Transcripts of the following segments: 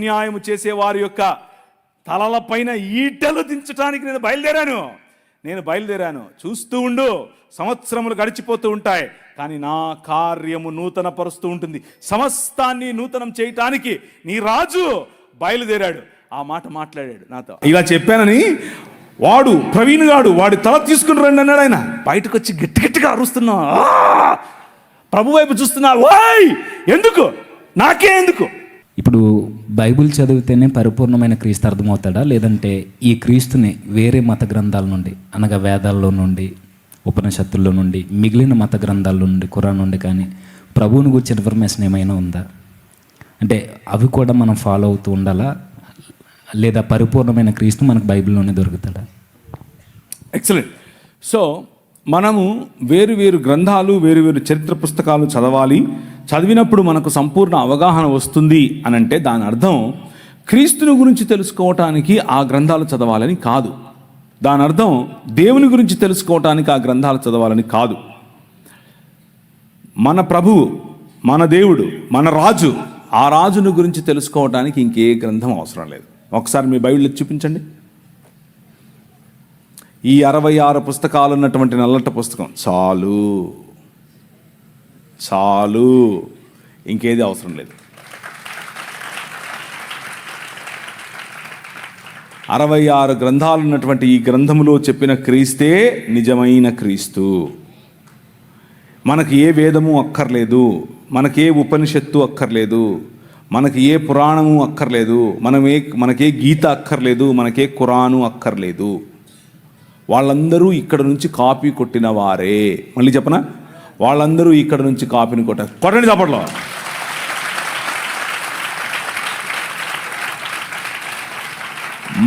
అన్యాయం చేసే వారి యొక్క తలలపైన ఈటెలు దించడానికి నేను బయలుదేరాను. చూస్తూ ఉండు, సంవత్సరములు గడిచిపోతూ ఉంటాయి, కానీ నా కార్యము నూతన పరుస్తూ ఉంటుంది. సమస్తాన్ని నూతనం చేయటానికి నీ రాజు బయలుదేరాడు. ఆ మాట మాట్లాడాడు నాతో. ఇలా చెప్పానని వాడు ప్రవీణ్ గాడు వాడి తల తీసుకుని రండి అన్నాడు. ఆయన బయటకు వచ్చి గట్టి గట్టిగా అరుస్తున్నా, ప్రభు వైపు చూస్తున్నా. ఓయ్ ఎందుకు, నాకే ఎందుకు? ఇప్పుడు బైబిల్ చదివితేనే పరిపూర్ణమైన క్రీస్తు అర్థమవుతాడా, లేదంటే ఈ క్రీస్తుని వేరే మత గ్రంథాల నుండి, అనగా వేదాల్లో నుండి, ఉపనిషత్తుల్లో నుండి, మిగిలిన మత గ్రంథాల నుండి, ఖురాన్ నుండి కానీ ప్రభువుని గురించి ఇన్ఫర్మేషన్ ఏమైనా ఉందా? అంటే అవి కూడా మనం ఫాలో అవుతూ ఉండాలా, లేదా పరిపూర్ణమైన క్రీస్తు మనకు బైబిల్లోనే దొరుకుతాడా? ఎక్సలెంట్. సో మనము వేరు వేరు గ్రంథాలు, వేరు వేరు చరిత్ర పుస్తకాలు చదవాలి. చదివినప్పుడు మనకు సంపూర్ణ అవగాహన వస్తుంది అని అంటే దాని అర్థం క్రీస్తుని గురించి తెలుసుకోవటానికి ఆ గ్రంథాలు చదవాలని కాదు. దాని అర్థం దేవుని గురించి తెలుసుకోవటానికి ఆ గ్రంథాలు చదవాలని కాదు. మన ప్రభువు, మన దేవుడు, మన రాజు, ఆ రాజుని గురించి తెలుసుకోవటానికి ఇంకే గ్రంథం అవసరం లేదు. ఒకసారి మీ బైబిల్ చూపించండి. ఈ 66 పుస్తకాలు ఉన్నటువంటి నల్లట పుస్తకం చాలు, ఇంకేది అవసరం లేదు. 66 గ్రంథాలు ఉన్నటువంటి ఈ గ్రంథములో చెప్పిన క్రీస్తే నిజమైన క్రీస్తు. మనకి ఏ వేదము అక్కర్లేదు, మనకే ఉపనిషత్తు అక్కర్లేదు, మనకి ఏ పురాణము అక్కర్లేదు, మనకే గీత అక్కర్లేదు, మనకే ఖురాను అక్కర్లేదు. వాళ్ళందరూ ఇక్కడ నుంచి కాపీ కొట్టిన వారే. మళ్ళీ చెప్పనా, వాళ్ళందరూ ఇక్కడ నుంచి కాపీని కొట్టండి చప్పట్లో.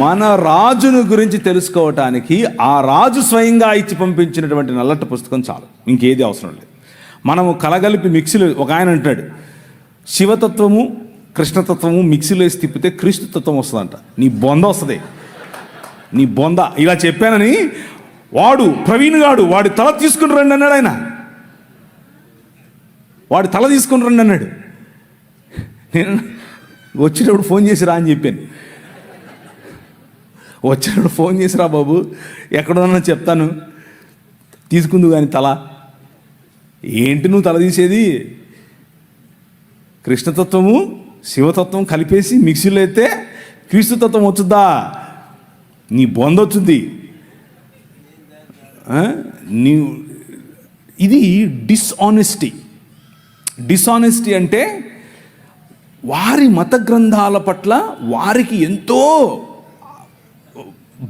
మన రాజును గురించి తెలుసుకోవటానికి ఆ రాజు స్వయంగా ఇచ్చి పంపించినటువంటి నల్లట పుస్తకం చాలు, ఇంకేది అవసరం లేదు. మనము కలగలిపి మిక్సీలో, ఒక ఆయన అంటాడు, శివతత్వము కృష్ణతత్వము మిక్సీలో వేసి తిప్పితే క్రీస్తు తత్వం వస్తుందంట. నీ బొంద వస్తుంది, నీ బొంద. ఇలా చెప్పానని వాడు ప్రవీణ్ గాడు వాడి తల తీసుకుని రండి అన్నాడు. ఆయన వాడి తల తీసుకుని రండి అన్నాడు. నేను వచ్చేటప్పుడు ఫోన్ చేసి రా అని చెప్పాను. వచ్చేటప్పుడు ఫోన్ చేసి రా బాబు, ఎక్కడున్నా చెప్తాను, తీసుకుందు కానీ తల. ఏంటి నువ్వు తల తీసేది? కృష్ణతత్వము శివతత్వం కలిపేసి మిక్సీలో అయితే క్రీస్తుతత్వం వచ్చుద్దా? నీ బొంద వచ్చింది. ఇది డిస్ఆనెస్టీ అంటే వారి మత గ్రంథాల పట్ల వారికి ఎంతో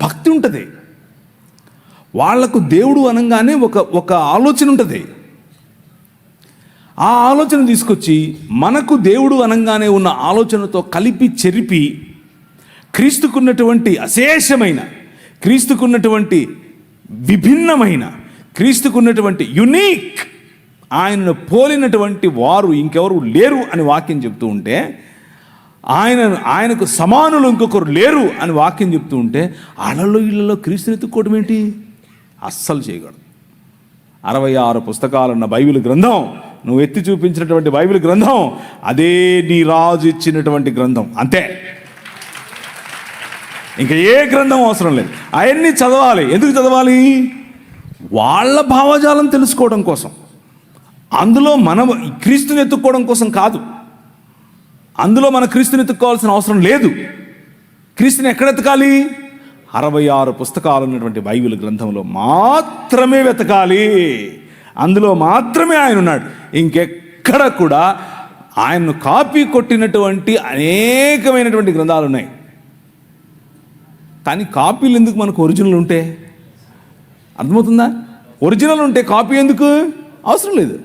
భక్తి ఉంటుంది. వాళ్లకు దేవుడు అనగానే ఒక ఆలోచన ఉంటుంది. ఆ ఆలోచన తీసుకొచ్చి మనకు దేవుడు అనగానే ఉన్న ఆలోచనతో కలిపి చెరిపి క్రీస్తుకున్నటువంటి అశేషమైన, క్రీస్తుకున్నటువంటి విభిన్నమైన, క్రీస్తుకున్నటువంటి యునీక్, ఆయనను పోలినటువంటి వారు ఇంకెవరు లేరు అని వాక్యం చెప్తూ ఉంటే, ఆయనకు సమానులు ఇంకొకరు లేరు అని వాక్యం చెప్తూ ఉంటే, అలలో ఇళ్లలో క్రీస్తుని ఎత్తుక్కోవడం ఏంటి? అస్సలు చేయకూడదు. 66 పుస్తకాలున్న బైబిల్ గ్రంథం, నువ్వు ఎత్తి చూపించినటువంటి బైబిల్ గ్రంథం, అదే నీ రాజు ఇచ్చినటువంటి గ్రంథం, అంతే. ఇంకా ఏ గ్రంథం అవసరం లేదు. అవన్నీ చదవాలి. ఎందుకు చదవాలి? వాళ్ళ భావజాలం తెలుసుకోవడం కోసం. అందులో మనం క్రీస్తుని ఎత్తుక్కోవడం కోసం కాదు. అందులో మన క్రీస్తుని ఎత్తుక్కోవాల్సిన అవసరం లేదు. క్రీస్తుని ఎక్కడ ఎతకాలి? 66 పుస్తకాలు ఉన్నటువంటి బైబిల్ గ్రంథంలో మాత్రమే వెతకాలి. అందులో మాత్రమే ఆయన ఉన్నాడు. ఇంకెక్కడ కూడా ఆయన్ను కాపీ కొట్టినటువంటి అనేకమైనటువంటి గ్రంథాలు ఉన్నాయి. కానీ కాపీలు ఎందుకు? మనకు ఒరిజినల్ ఉంటే. అర్థమవుతుందా? ఒరిజినల్ ఉంటే కాపీ ఎందుకు అవసరం లేదు.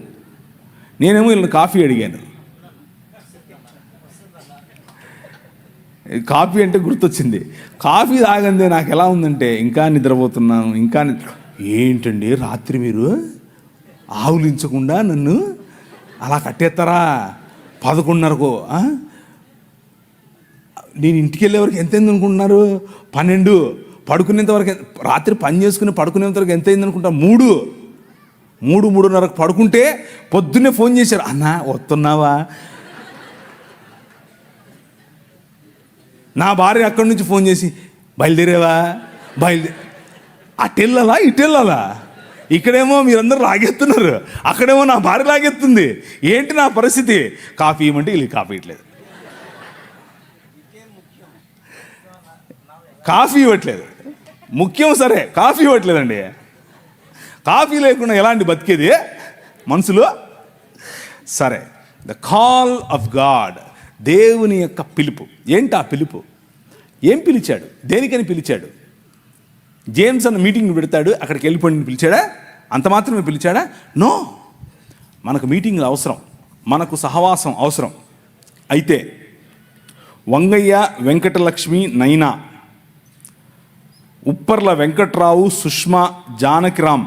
నేనేమో వీళ్ళని కాఫీ అడిగాను. కాఫీ అంటే గుర్తొచ్చింది. కాఫీ తాగందే నాకు ఎలా ఉందంటే, ఇంకా నిద్రపోతున్నాను, ఏంటండి రాత్రి మీరు ఆవులించకుండా నన్ను అలా కట్టేస్తారా 11:30కు? నేను ఇంటికి వెళ్ళేవరకు ఎంత అయింది అనుకుంటున్నారు? 12. పడుకునేంత వరకు, రాత్రి పని చేసుకుని పడుకునేంత వరకు ఎంత అయింది అనుకుంటా? 3:30కు పడుకుంటే పొద్దున్నే ఫోన్ చేశారు, అన్నా వస్తున్నావా? నా భార్య అక్కడి నుంచి ఫోన్ చేసి బయలుదేరేవా అటు వెళ్ళాలా ఇటు వెళ్ళాలా, ఇక్కడేమో మీరందరూ లాగెత్తున్నారు, అక్కడేమో నా భార్య లాగెత్తుంది, ఏంటి నా పరిస్థితి? కాఫీ ఇవ్వమంటే వీళ్ళు కాఫీ ఇవ్వట్లేదు, కాఫీ ఇవ్వట్లేదు. ముఖ్యం సరే, కాఫీ ఇవ్వట్లేదండి. కాఫీ లేకుండా ఎలాంటి బతికేది మనసులో? సరే, ద కాల్ ఆఫ్ గాడ్, దేవుని యొక్క పిలుపు. ఏంటి ఆ పిలుపు? ఏం పిలిచాడు? దేనికని పిలిచాడు? జేమ్స్ అన్న మీటింగ్ పెడతాడు, అక్కడికి వెళ్ళిపోయి పిలిచాడా? అంత మాత్రమే పిలిచాడా? నో. మనకు మీటింగ్లు అవసరం, మనకు సహవాసం అవసరం. అయితే వంగయ్య, వెంకటలక్ష్మి, నైనా, ఉప్పర్ల వెంకట్రావు, సుష్మా, జానకిరామ్,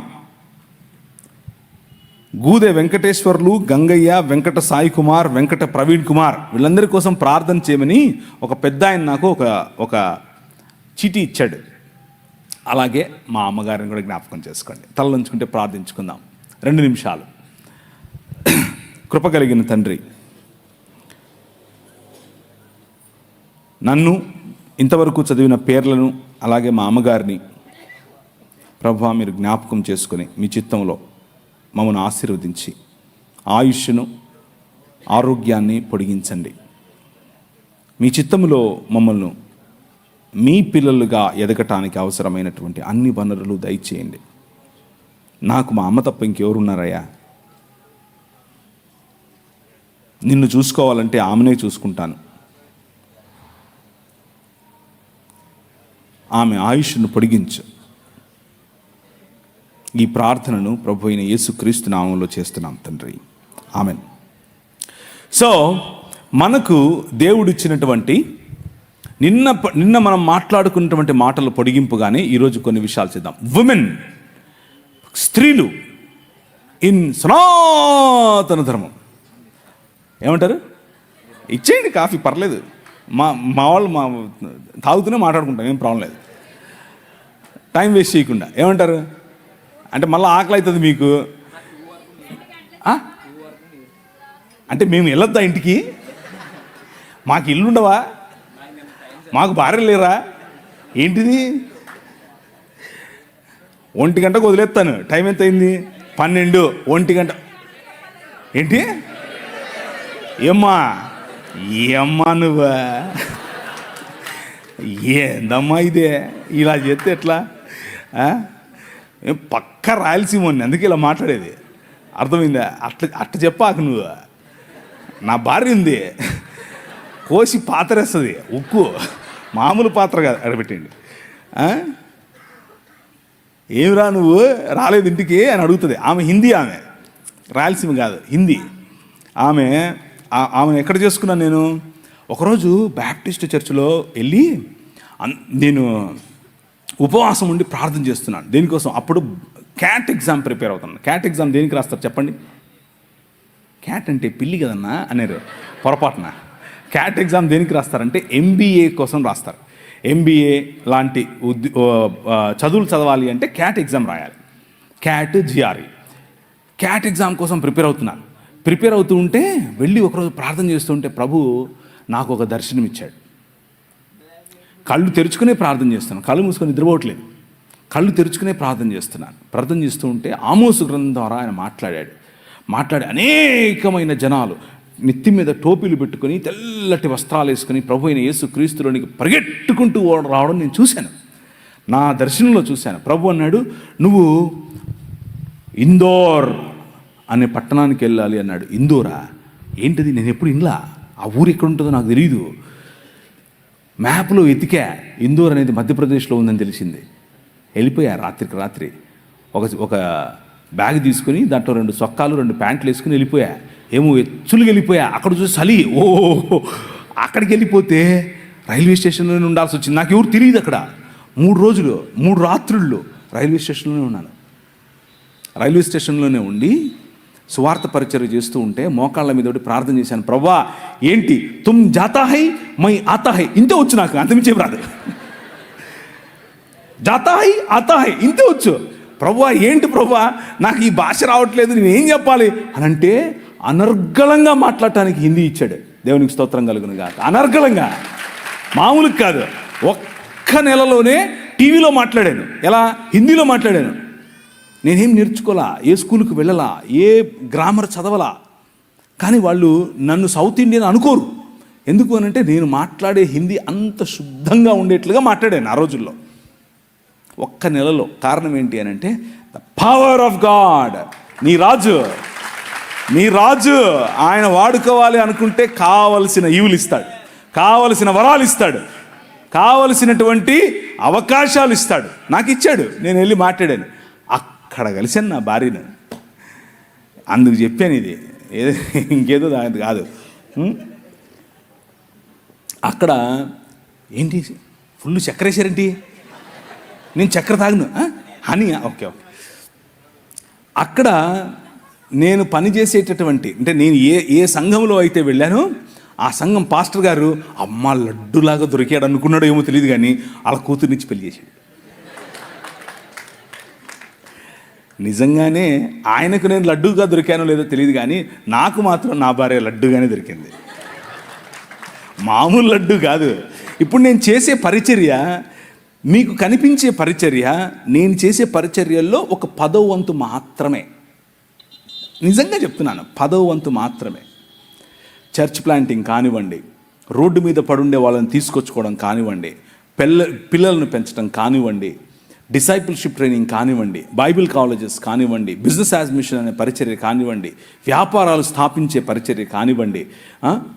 గూదె వెంకటేశ్వర్లు, గంగయ్య, వెంకట సాయి కుమార్, వెంకట ప్రవీణ్ కుమార్, వీళ్ళందరి కోసం ప్రార్థన చేయమని ఒక పెద్ద ఆయన నాకు ఒక చీటీ ఇచ్చాడు. అలాగే మా అమ్మగారిని కూడా జ్ఞాపకం చేసుకోండి. తలలుంచుకుంటే ప్రార్థించుకుందాం 2 నిమిషాలు. కృప కలిగిన తండ్రి, నన్ను ఇంతవరకు చదివిన పేర్లను అలాగే మా అమ్మగారిని ప్రభువా మీరు జ్ఞాపకం చేసుకొని మీ చిత్తంలో మమ్మల్ని ఆశీర్వదించి ఆయుష్ను ఆరోగ్యాన్ని పొడిగించండి. మీ చిత్తములో మమ్మల్ని మీ పిల్లలుగా ఎదగటానికి అవసరమైనటువంటి అన్ని వనరులు దయచేయండి. నాకు మా అమ్మ తప్ప ఇంకెవరున్నారయ్యా? నిన్ను చూసుకోవాలంటే ఆమెనే చూసుకుంటాను. ఆమె ఆయుష్ను పొడిగించు. ఈ ప్రార్థనను ప్రభు అయిన యేసుక్రీస్తు నామంలో చేస్తున్నాం తండ్రి, ఆమెన్. సో మనకు దేవుడిచ్చినటువంటి నిన్న మనం మాట్లాడుకున్నటువంటి మాటల పొడిగింపుగానే ఈరోజు కొన్ని విషయాలు చేద్దాం. ఉమెన్, స్త్రీలు ఇన్ సనాతన ధర్మం. ఏమంటారు? ఇచ్చేయండి కాఫీ, పర్లేదు. మా వాళ్ళు తాగుతూనే మాట్లాడుకుంటాం, ఏం ప్రాబ్లం లేదు. టైం వేస్ట్ చేయకుండా. ఏమంటారు అంటే మళ్ళీ ఆకలి అవుతుంది మీకు అంటే మేము వెళ్ళొద్దా ఇంటికి? మాకు ఇల్లు ఉండవా? మాకు భార్య లేరా? ఏంటిది? 1 గంటకు వదిలేస్తాను. టైం ఎంత అయింది? 12. 1 గంట ఏంటి? ఏమ్మా నువ్వా? ఏందమ్మా ఇదే? ఇలా చేస్తే ఎట్లా? పక్క రాయలసీమని, అందుకే ఇలా మాట్లాడేది. అర్థమైందా? అట్ట చెప్పాక నువ్వు. నా భార్య ఉంది, కోసి పాత్రేస్తుంది, ఉక్కు మామూలు పాత్ర కాదు. అడబెట్టండి. ఏమిరా నువ్వు రాలేదు ఇంటికి అని అడుగుతుంది. ఆమె హిందీ, ఆమె రాయలసీమ కాదు, హిందీ. ఆమెను ఎక్కడ చేసుకున్నాను నేను? ఒకరోజు బ్యాప్టిస్ట్ చర్చిలో వెళ్ళి నేను ఉపవాసం ఉండి ప్రార్థన చేస్తున్నాను. దేనికోసం? అప్పుడు క్యాట్ ఎగ్జామ్ ప్రిపేర్ అవుతున్నాను. క్యాట్ ఎగ్జామ్ దేనికి రాస్తారు చెప్పండి? క్యాట్ అంటే పిల్లి కదన్నా అనేరు పొరపాటున. క్యాట్ ఎగ్జామ్ దేనికి రాస్తారంటే MBA కోసం రాస్తారు. MBA లాంటి చదువులు చదవాలి అంటే క్యాట్ ఎగ్జామ్ రాయాలి. Cat GRE. క్యాట్ ఎగ్జామ్ కోసం ప్రిపేర్ అవుతున్నాను. ప్రిపేర్ అవుతూ ఉంటే వెళ్ళి ఒకరోజు ప్రార్థన చేస్తూ ఉంటే ప్రభు నాకు ఒక దర్శనం ఇచ్చాడు. కళ్ళు తెరుచుకునే ప్రార్థన చేస్తున్నాను, కళ్ళు మూసుకొని నిద్రపోవట్లేదు. కళ్ళు తెరుచుకునే ప్రార్థన చేస్తున్నాను. ప్రార్థన చేస్తూ ఉంటే ఆమోసు గ్రంథం ద్వారా ఆయన మాట్లాడి అనేకమైన జనాలు నెత్తి మీద టోపీలు పెట్టుకొని తెల్లటి వస్త్రాలు వేసుకొని ప్రభు అయిన యేసు క్రీస్తులోనికి పరిగెట్టుకుంటూ రావడం నేను చూశాను. నా దర్శనంలో చూశాను. ప్రభు అన్నాడు, నువ్వు ఇందోర్ అనే పట్టణానికి వెళ్ళాలి అన్నాడు. ఇందోరా? ఏంటిది? నేను ఎప్పుడు ఇండ్లా, ఆ ఊరు ఎక్కడ ఉంటుందో నాకు తెలియదు. మ్యాప్లో వెతికా, ఇందోర్ అనేది మధ్యప్రదేశ్లో ఉందని తెలిసింది. వెళ్ళిపోయా రాత్రికి రాత్రి. ఒక బ్యాగ్ తీసుకుని దాంట్లో 2 సొక్కాలు 2 ప్యాంట్లు వేసుకుని వెళ్ళిపోయా. ఏమో ఎచ్చులు వెళ్ళిపోయా. అక్కడ చూసి చలి, అక్కడికి వెళ్ళిపోతే రైల్వే స్టేషన్లోనే ఉండాల్సి వచ్చింది. నాకు ఎవరు తెలియదు అక్కడ. 3 రోజులు 3 రాత్రుళ్ళు రైల్వే స్టేషన్లోనే ఉన్నాను. రైల్వే స్టేషన్లోనే ఉండి సువార్త పరిచర్య చేస్తూ ఉంటే మోకాళ్ళ మీద ప్రార్థన చేశాను. ప్రభా ఏంటి? తుమ్ జాతా హై మై ఆతా హై, ఇంతే వచ్చు నాకు, అంతమించేం రాదు. జాతా హై ఆతా హై ఇంతే వచ్చు. ప్రభా ఏంటి ప్రభా నాకు ఈ భాష రావట్లేదు, నేను ఏం చెప్పాలి అని అంటే అనర్గళంగా మాట్లాడటానికి హిందీ ఇచ్చాడు. దేవునికి స్తోత్రం కలుగును గాక. అనర్గళంగా మామూలు కాదు. ఒక్క నెలలోనే టీవీలో మాట్లాడాను. ఎలా? హిందీలో మాట్లాడాను. నేనేం నేర్చుకోలా, ఏ స్కూల్కి వెళ్ళలా, ఏ గ్రామర్ చదవలా. కానీ వాళ్ళు నన్ను సౌత్ ఇండియన్ అనుకోరు. ఎందుకు అని అంటే నేను మాట్లాడే హిందీ అంత శుద్ధంగా ఉండేట్లుగా మాట్లాడాను ఆ రోజుల్లో, ఒక్క నెలలో. కారణం ఏంటి అని అంటే ద పవర్ ఆఫ్ గాడ్. నీ రాజు ఆయన వాడుకోవాలి అనుకుంటే కావలసిన ఈవులు ఇస్తాడు, కావలసిన వరాలు ఇస్తాడు, కావలసినటువంటి అవకాశాలు ఇస్తాడు. నాకు ఇచ్చాడు. నేను వెళ్ళి మాట్లాడాను. అక్కడ కలిసాను నా భార్యను. అందుకు చెప్పాను ఇది, ఇంకేదో దాని కాదు. అక్కడ ఏంటి ఫుల్ చక్కెర వేసారేంటి? నేను చక్కెర తాగను, హనీ. ఓకే. అక్కడ నేను పనిచేసేటటువంటి, అంటే నేను ఏ సంఘంలో అయితే వెళ్ళానో ఆ సంఘం పాస్టర్ గారు అమ్మ లడ్డులాగా దొరికాడు అనుకున్నాడో ఏమో తెలియదు, కానీ వాళ్ళ కూతురునిచ్చి పెళ్లి చేశాడు. నిజంగానే ఆయనకు నేను లడ్డూగా దొరికానో లేదో తెలియదు, కానీ నాకు మాత్రం నా భార్య లడ్డుగానే దొరికింది. మామూలు లడ్డు కాదు. ఇప్పుడు నేను చేసే పరిచర్య, మీకు కనిపించే పరిచర్య, నేను చేసే పరిచర్యల్లో ఒక 10వ వంతు మాత్రమే. నిజంగా చెప్తున్నాను, 10వ వంతు మాత్రమే. చర్చ్ ప్లాంటింగ్ కానివ్వండి, రోడ్డు మీద పడుండే వాళ్ళని తీసుకొచ్చుకోవడం కానివ్వండి, పిల్లలను పెంచడం కానివ్వండి, డిసైపుల్షిప్ ట్రైనింగ్ కానివ్వండి, బైబిల్ కాలేజెస్ కానివ్వండి, బిజినెస్ యాజ్ మిషన్ అనే పరిచర్య కానివ్వండి, వ్యాపారాలు స్థాపించే పరిచర్య కానివ్వండి,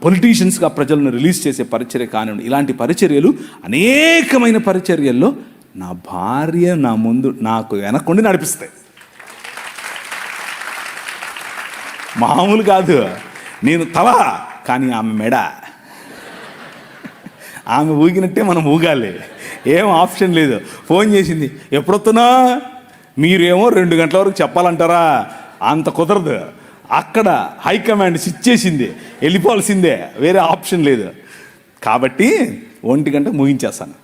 పొలిటీషియన్స్గా ప్రజలను రిలీజ్ చేసే పరిచర్య కానివ్వండి, ఇలాంటి పరిచర్యలు, అనేకమైన పరిచర్యల్లో నా భార్య నా ముందు నాకు వెనక్కుండి నడిపిస్తాయి. మామూలు కాదు. నేను తల, కానీ ఆమె మెడ. ఆమె ఊగినట్టే మనం ఊగాలి, ఏం ఆప్షన్ లేదు. ఫోన్ చేసింది, ఎప్పుడొస్తున్నా? మీరేమో 2 గంటల వరకు చెప్పాలంటారా? అంత కుదరదు. అక్కడ హైకమాండ్ స్విచ్ చేసింది, వెళ్ళిపోవాల్సిందే, వేరే ఆప్షన్ లేదు. కాబట్టి 1 గంట ముగించేస్తాను.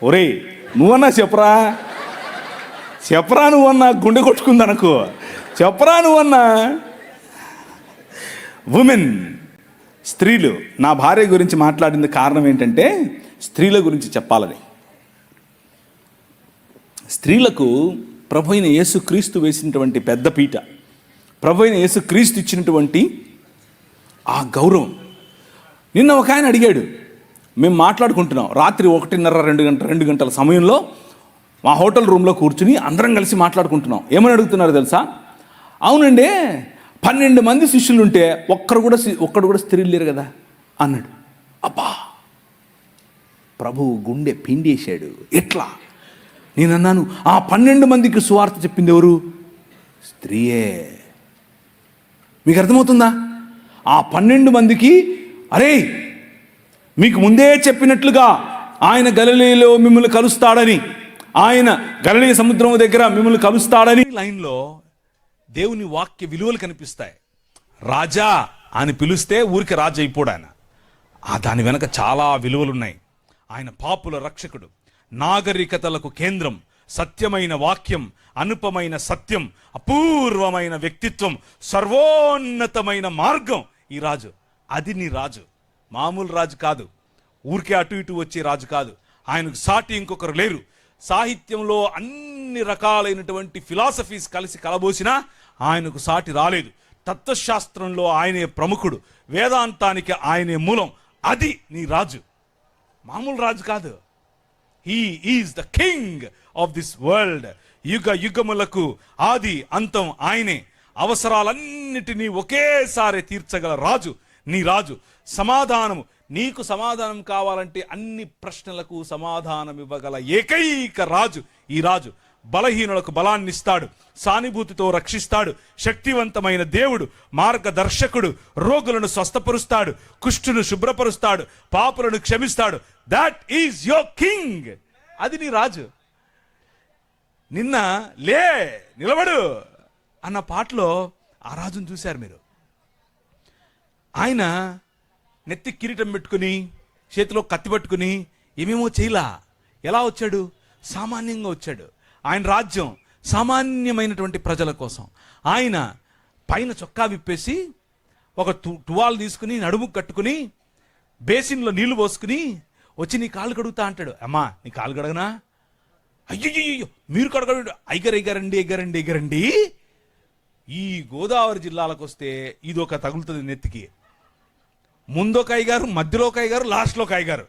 ఒరేయ్ నువ్వన్నా చెప్పరా నువ్వన్నా, గుండె కొట్టుకుంది అనుకో, చెప్పరా నువ్వన్నా. ఉమెన్, స్త్రీలు. నా భార్య గురించి మాట్లాడింది కారణం ఏంటంటే స్త్రీల గురించి చెప్పాలని. స్త్రీలకు ప్రభు అయిన యేసుక్రీస్తు వేసినటువంటి పెద్ద పీట, ప్రభు అయిన యేసుక్రీస్తు ఇచ్చినటువంటి ఆ గౌరవం. నిన్న ఒక ఆయన అడిగాడు, మేము మాట్లాడుకుంటున్నాం రాత్రి 1:30 2 గంటల సమయంలో మా హోటల్ రూమ్లో కూర్చుని అందరం కలిసి మాట్లాడుకుంటున్నాం. ఏమని అడుగుతున్నారు తెలుసా? అవునండి, 12 మంది శిష్యులు ఉంటే ఒక్కడు కూడా స్త్రీలు లేరు కదా అన్నాడు. అబ్బా, ప్రభువు గుండె పిండేశాడు. ఎట్లా? నేను అన్నాను, ఆ 12 మందికి సువార్త చెప్పింది ఎవరు? స్త్రీయే. మీకు అర్థమవుతుందా? ఆ 12 మందికి, అరే మీకు ముందే చెప్పినట్లుగా ఆయన గలిలయలో మిమ్మల్ని కలుస్తాడని, ఆయన గలిలయ సముద్రం దగ్గర మిమ్మల్ని కలుస్తాడని లైన్లో దేవుని వాక్య విలువలు కనిపిస్తాయి. రాజా అని పిలిస్తే ఊరికి రాజు అయిపోడు ఆయన. దాని వెనక చాలా విలువలు ఉన్నాయి. ఆయన పాపుల రక్షకుడు, నాగరికతలకు కేంద్రం, సత్యమైన వాక్యం, అనుపమైన సత్యం, అపూర్వమైన వ్యక్తిత్వం, సర్వోన్నతమైన మార్గం ఈ రాజు. అది నీ రాజు. మామూలు రాజు కాదు, ఊరికే అటు ఇటు వచ్చే రాజు కాదు. ఆయనకు సాటి ఇంకొకరు లేరు. సాహిత్యంలో అన్ని రకాలైనటువంటి ఫిలాసఫీస్ కలిసి కలబోసినా ఆయనకు సాటి రాలేదు. తత్వశాస్త్రంలో ఆయనే ప్రముఖుడు, వేదాంతానికి ఆయనే మూలం. అది నీ రాజు, మామూలు రాజు కాదు. He is the king of this world. యుగ యుగములకు ఆది అంతం ఆయనే. అవసరాలన్నిటినీ ఒకేసారి తీర్చగల రాజు నీ రాజు. సమాధానము, నీకు సమాధానం కావాలంటే అన్ని ప్రశ్నలకు సమాధానం ఇవ్వగల ఏకైక రాజు ఈ రాజు. బలహీనులకు బలాన్ని ఇస్తాడు, సానుభూతితో రక్షిస్తాడు, శక్తివంతమైన దేవుడు, మార్గదర్శకుడు, రోగులను స్వస్థపరుస్తాడు, కుష్ఠును శుభ్రపరుస్తాడు, పాపులను క్షమిస్తాడు. That is your king. అది నీ రాజు. నిన్న లే నిలబడు అన్న పాటలో ఆ రాజును చూశారు మీరు. ఆయన నెత్తి కిరీటం పెట్టుకుని, చేతిలో కత్తి పట్టుకుని ఏమేమో చేయలా. ఎలా వచ్చాడు? సామాన్యంగా వచ్చాడు. ఆయన రాజ్యం సామాన్యమైనటువంటి ప్రజల కోసం. ఆయన పైన చొక్కా విప్పేసి ఒక టువాల్ తీసుకుని నడుము కట్టుకుని బేసిన్లో నీళ్లు పోసుకుని వచ్చి నీ కాళ్ళు కడుగుతా అంటాడు. అమ్మా నీ కాళ్ళు కడగనా? అయ్యో మీరు కడగడు. ఎగ్గరండి. ఈ గోదావరి జిల్లాలకు వస్తే ఇదొక తగులుతుంది నెత్తికి. ముందొక అయ్యగారు, మధ్యలో ఒక అయ్యగారు, లాస్ట్లో ఒక అయ్యగారు.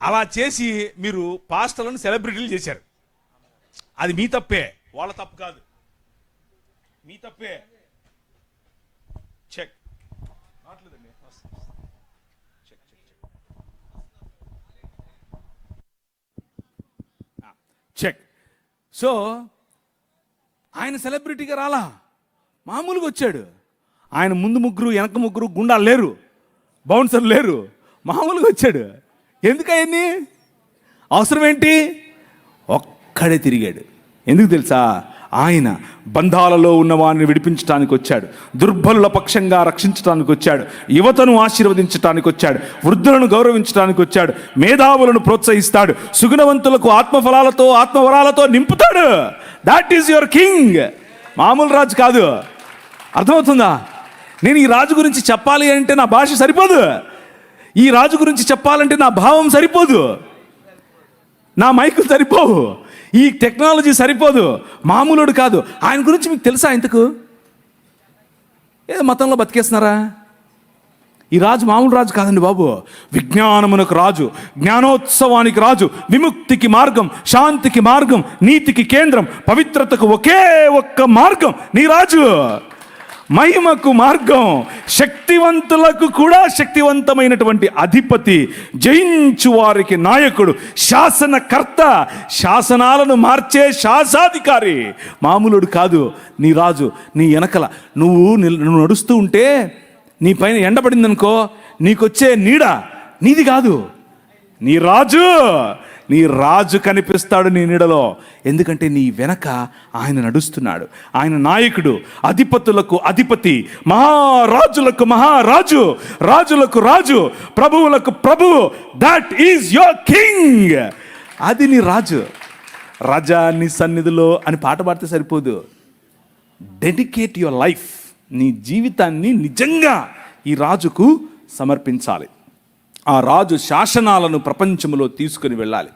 అలా చేసి మీరు పాస్టర్లను సెలబ్రిటీలు చేశారు. అది మీ తప్పే, వాళ్ళ తప్పు కాదు, మీ తప్పే. Check check. సో ఆయన సెలబ్రిటీగా రాలా, మామూలుగా వచ్చాడు. ఆయన ముందు ముగ్గురు వెనక ముగ్గురు గుండాలు లేరు, బౌన్సర్లు లేరు, మామూలుగా వచ్చాడు. ఎందుకయ్యని అవసరం ఏంటి? ఒక్కడే తిరిగాడు. ఎందుకు తెలుసా? ఆయన బంధాలలో ఉన్న వారిని విడిపించడానికి వచ్చాడు, దుర్బలుల పక్షంగా రక్షించడానికి వచ్చాడు, యువతను ఆశీర్వదించడానికి వచ్చాడు, వృద్ధులను గౌరవించడానికి వచ్చాడు, మేధావులను ప్రోత్సహిస్తాడు, సుగుణవంతులకు ఆత్మఫలాలతో ఆత్మవరాలతో నింపుతాడు. That is your king. మామూలు రాజు కాదు. అర్థమవుతుందా? నేను ఈ రాజు గురించి చెప్పాలి అంటే నా భాష సరిపోదు, ఈ రాజు గురించి చెప్పాలంటే నా భావం సరిపోదు, నా మైకులు సరిపోవు, ఈ టెక్నాలజీ సరిపోదు. మామూలుడు కాదు. ఆయన గురించి మీకు తెలుసా? ఇంతకు ఏదో మతంలో బతికేస్తున్నారా? ఈ రాజు మామూలు రాజు కాదండి బాబు. విజ్ఞానమునకు రాజు, జ్ఞానోత్సవానికి రాజు, విముక్తికి మార్గం, శాంతికి మార్గం, నీతికి కేంద్రం, పవిత్రతకు ఒకే ఒక్క మార్గం నీ రాజు. మహిమకు మార్గం, శక్తివంతులకు కూడా శక్తివంతమైనటువంటి అధిపతి, జయించు వారికి నాయకుడు, శాసనకర్త, శాసనాలను మార్చే శాసాధికారి. మామూలుడు కాదు నీ రాజు. నీ వెనకల నువ్వు నడుస్తూ ఉంటే నీ పైన ఎండబడిందనుకో, నీకొచ్చే నీడ నీది కాదు, నీ రాజు. నీ రాజు కనిపిస్తాడు నీ నీడలో. ఎందుకంటే నీ వెనక ఆయన నడుస్తున్నాడు. ఆయన నాయకుడు, అధిపతులకు అధిపతి, మహారాజులకు మహారాజు, రాజులకు రాజు, ప్రభువులకు ప్రభువు. That is your king. అది నీ రాజు. రాజా నీ సన్నిధిలో అని పాట పాడితే సరిపోదు. Dedicate your life. నీ జీవితాన్ని నిజంగా ఈ రాజుకు సమర్పించాలి. ఆ రాజు శాసనాలను ప్రపంచంలో తీసుకుని వెళ్ళాలి.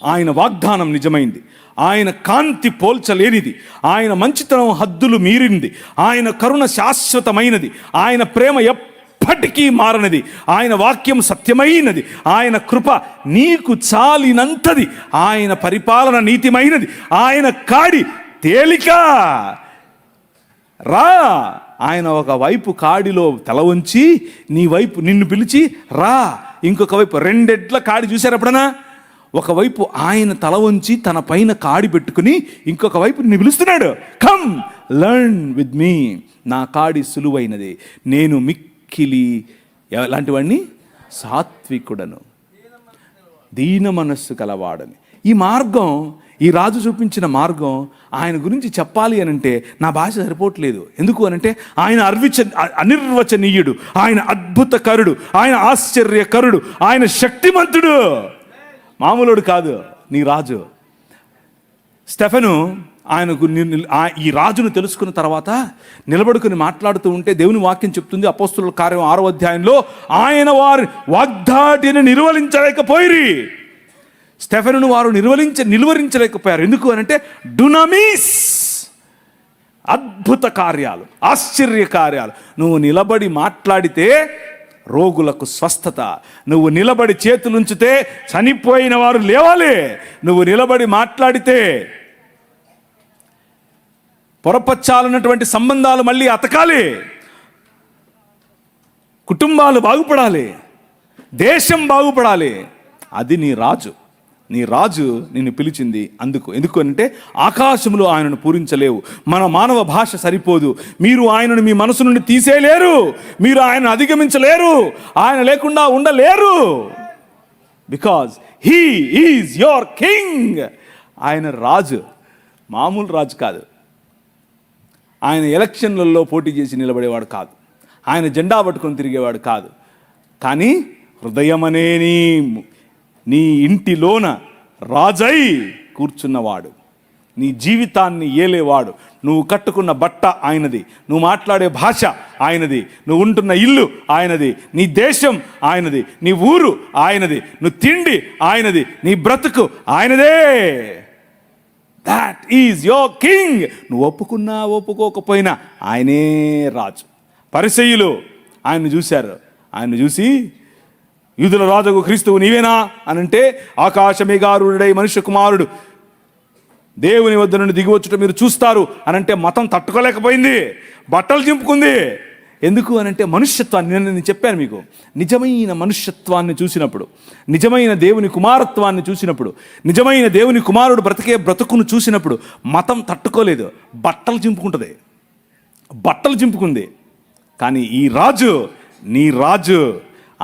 ఆయన వాగ్దానం నిజమైంది, ఆయన కాంతి పోల్చలేనిది, ఆయన మంచితనం హద్దులు మీరింది, ఆయన కరుణ శాశ్వతమైనది, ఆయన ప్రేమ ఎప్పటికీ మారనిది, ఆయన వాక్యం సత్యమైనది, ఆయన కృప నీకు చాలినంతది, ఆయన పరిపాలన నీతిమైనది, ఆయన కాడి తేలిక. రా. ఆయన ఒక వైపు కాడిలో తల ఉంచి నీ వైపు నిన్ను పిలిచి రా. ఇంకొక వైపు రెండెడ్ల కాడి చూశారు ఎప్పుడన్నా? ఒకవైపు ఆయన తల వంచి తన పైన కాడి పెట్టుకుని ఇంకొక వైపు నిన్ను పిలుస్తున్నాడు. Come learn with me. నా కాడి సులువైనది, నేను మిక్కిలి ఎలాంటి వాడిని? సాత్వికుడను, దీన మనస్సు కలవాడని. ఈ మార్గం, ఈ రాజు చూపించిన మార్గం, ఆయన గురించి చెప్పాలి అని అంటే నా భాష సరిపోవట్లేదు. ఎందుకు అనంటే ఆయన అనిర్వచనీయుడు, ఆయన అద్భుతకరుడు, ఆయన ఆశ్చర్యకరుడు, ఆయన శక్తిమంతుడు. మామూలుడు కాదు నీ రాజు. స్టెఫెను ఈ రాజును తెలుసుకున్న తర్వాత నిలబడుకుని మాట్లాడుతూ ఉంటే దేవుని వాక్యం చెప్తుంది, అపోస్తుల కార్యం 6వ అధ్యాయంలో, ఆయన వారి వాగ్దాటిని నిర్వహించలేకపోయిరి. స్టెఫెనును వారు నిలువరించలేకపోయారు. ఎందుకు అనంటే డునామిస్, అద్భుత కార్యాలు, ఆశ్చర్య కార్యాలు. నువ్వు నిలబడి మాట్లాడితే రోగులకు స్వస్థత, నువ్వు నిలబడి చేతులుంచితే చనిపోయిన వారు లేవాలి, నువ్వు నిలబడి మాట్లాడితే పొరపచ్చాలన్నటువంటి సంబంధాలు మళ్ళీ అతకాలి, కుటుంబాలు బాగుపడాలి, దేశం బాగుపడాలి. అది నీ రాజు. నీ రాజు నిన్ను పిలిచింది అందుకు. ఎందుకు అంటే ఆకాశంలో ఆయనను పూరించలేవు, మన మానవ భాష సరిపోదు. మీరు ఆయనను మీ మనసు నుండి తీసేయలేరు, మీరు ఆయనను అధిగమించలేరు, ఆయన లేకుండా ఉండలేరు. Because he is your king. ఆయన రాజు, మామూలు రాజు కాదు. ఆయన ఎలక్షన్లలో పోటీ చేసి నిలబడేవాడు కాదు, ఆయన జెండా పట్టుకొని తిరిగేవాడు కాదు. కానీ హృదయమనే నీ ఇంటిలోన రాజై కూర్చున్నవాడు. నీ జీవితాన్ని ఏలేవాడు. నువ్వు కట్టుకున్న బట్ట ఆయనది, నువ్వు మాట్లాడే భాష ఆయనది, నువ్వు ఉంటున్న ఇల్లు ఆయనది, నీ దేశం ఆయనది, నీ ఊరు ఆయనది, నువ్వు తిండి ఆయనది, నీ బ్రతుకు ఆయనదే. That is your king. నువ్వు ఒప్పుకున్నా ఒప్పుకోకపోయినా ఆయనే రాజు. పరిసయ్యులు ఆయన్ని చూశారు. ఆయన్ని చూసి, యూదుల రాజుకు క్రీస్తువు నీవేనా అని అంటే, ఆకాశమేఘారూఢుడై మనుష్య కుమారుడు దేవుని వద్ద నుండి దిగివచ్చుట మీరు చూస్తారు అని అంటే మతం తట్టుకోలేకపోయింది, బట్టలు చింపుకుంది. ఎందుకు అని అంటే మనుష్యత్వాన్ని, నేను చెప్పాను మీకు, నిజమైన మనుష్యత్వాన్ని చూసినప్పుడు, నిజమైన దేవుని కుమారత్వాన్ని చూసినప్పుడు, నిజమైన దేవుని కుమారుడు బ్రతికే బ్రతుకును చూసినప్పుడు మతం తట్టుకోలేదు, బట్టలు చింపుకుంటుంది, బట్టలు చింపుకుంది. కానీ ఈ రాజు, నీ రాజు,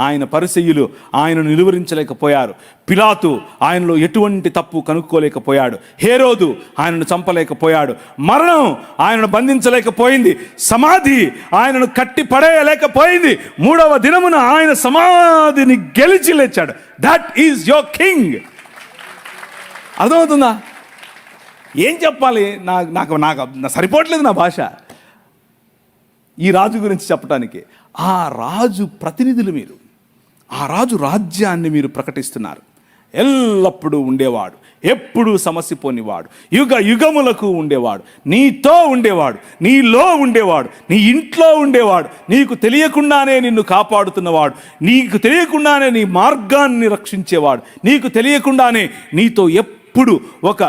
ఆయన పరిసయ్యులు ఆయనను నిలువరించలేకపోయారు. పిలాతు ఆయనలో ఎటువంటి తప్పు కనుక్కోలేకపోయాడు. హేరోదు ఆయనను చంపలేకపోయాడు. మరణం ఆయనను బంధించలేకపోయింది. సమాధి ఆయనను కట్టి పడేయలేకపోయింది. 3వ దినమున ఆయన సమాధిని గెలిచి లేచాడు. That is your king. అర్థమవుతుందా? ఏం చెప్పాలి? నాకు సరిపోవట్లేదు నా భాష ఈ రాజు గురించి చెప్పడానికి. ఆ రాజు ప్రతినిధులు మీరు, ఆ రాజు రాజ్యాన్ని మీరు ప్రకటిస్తున్నారు. ఎల్లప్పుడూ ఉండేవాడు, ఎప్పుడూ సమస్య పోనివాడు, యుగ యుగములకు ఉండేవాడు, నీతో ఉండేవాడు, నీలో ఉండేవాడు, నీ ఇంట్లో ఉండేవాడు, నీకు తెలియకుండానే నిన్ను కాపాడుతున్నవాడు, నీకు తెలియకుండానే నీ మార్గాన్ని రక్షించేవాడు, నీకు తెలియకుండానే నీతో ఎప్పుడు ఒక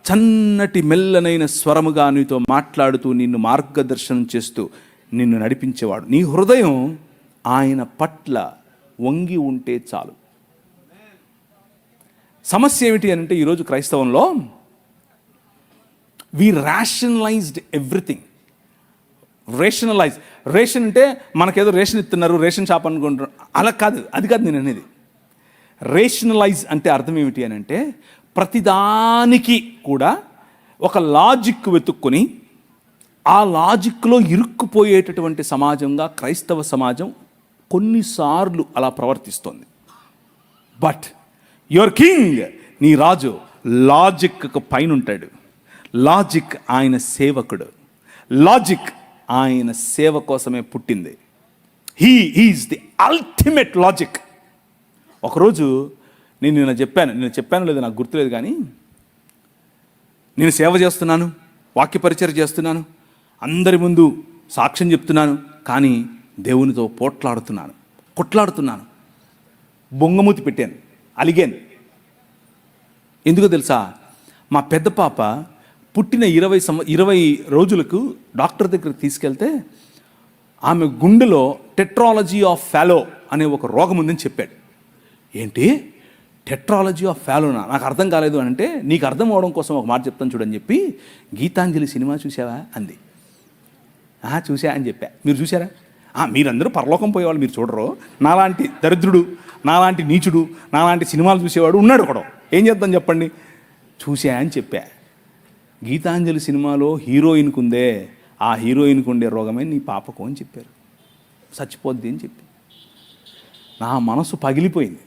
చన్నటి మెల్లనైన స్వరముగా నీతో మాట్లాడుతూ నిన్ను మార్గదర్శనం చేస్తూ నిన్ను నడిపించేవాడు. నీ హృదయం ఆయన పట్ల వంగి ఉంటే చాలు. సమస్య ఏమిటి అని అంటే, ఈరోజు క్రైస్తవంలో వి రేషనలైజ్డ్ ఎవ్రీథింగ్. రేషన్ అంటే మనకేదో రేషన్ ఇస్తున్నారు, రేషన్ షాప్ అనుకుంటున్నారు, అలా కాదు. అది కాదు నేను అనేది. రేషనలైజ్ అంటే అర్థం ఏమిటి అని అంటే, ప్రతిదానికి కూడా ఒక లాజిక్ వెతుక్కొని ఆ లాజిక్లో ఇరుక్కుపోయేటటువంటి సమాజంగా క్రైస్తవ సమాజం కొన్నిసార్లు అలా ప్రవర్తిస్తోంది. బట్ యువర్ కింగ్, నీ రాజు, లాజిక్కు పైన ఉంటాడు. లాజిక్ ఆయన సేవకుడు, లాజిక్ ఆయన సేవ కోసమే పుట్టింది. He is the ultimate logic. ఒకరోజు నేను చెప్పాను లేదో నాకు గుర్తులేదు, కానీ నేను సేవ చేస్తున్నాను, వాక్య పరిచయం చేస్తున్నాను, అందరి ముందు సాక్ష్యం చెప్తున్నాను, కానీ దేవునితో కొట్లాడుతున్నాను, బొంగమూతి పెట్టాను, అలిగాను. ఎందుకో తెలుసా? మా పెద్ద పాప పుట్టిన 20 రోజులకు డాక్టర్ దగ్గరికి తీసుకెళ్తే ఆమె గుండెలో టెట్రాలజీ ఆఫ్ ఫాలో అనే ఒక రోగం ఉందని చెప్పాడు. ఏంటి టెట్రాలజీ ఆఫ్ ఫాలోనా? నాకు అర్థం కాలేదు అని అంటే, నీకు అర్థం అవడం కోసం ఒక మాట చెప్తాను చూడని చెప్పి, గీతాంజలి సినిమా చూసావా అంది. చూసా అని చెప్పా. మీరు చూసారా? మీరందరూ పరలోకం పోయేవాళ్ళు, మీరు చూడరు. నాలాంటి దరిద్రుడు, నాలాంటి నీచుడు, నాలాంటి సినిమాలు చూసేవాడు ఉన్నాడు ఒకడు. ఏం చేద్దాం చెప్పండి? చూసా అని చెప్పా. గీతాంజలి సినిమాలో హీరోయిన్కు ఉందే, ఆ హీరోయిన్కు ఉండే రోగమే నీ పాపకు అని చెప్పారు. చచ్చిపోద్ది అని చెప్పి నా మనసు పగిలిపోయింది.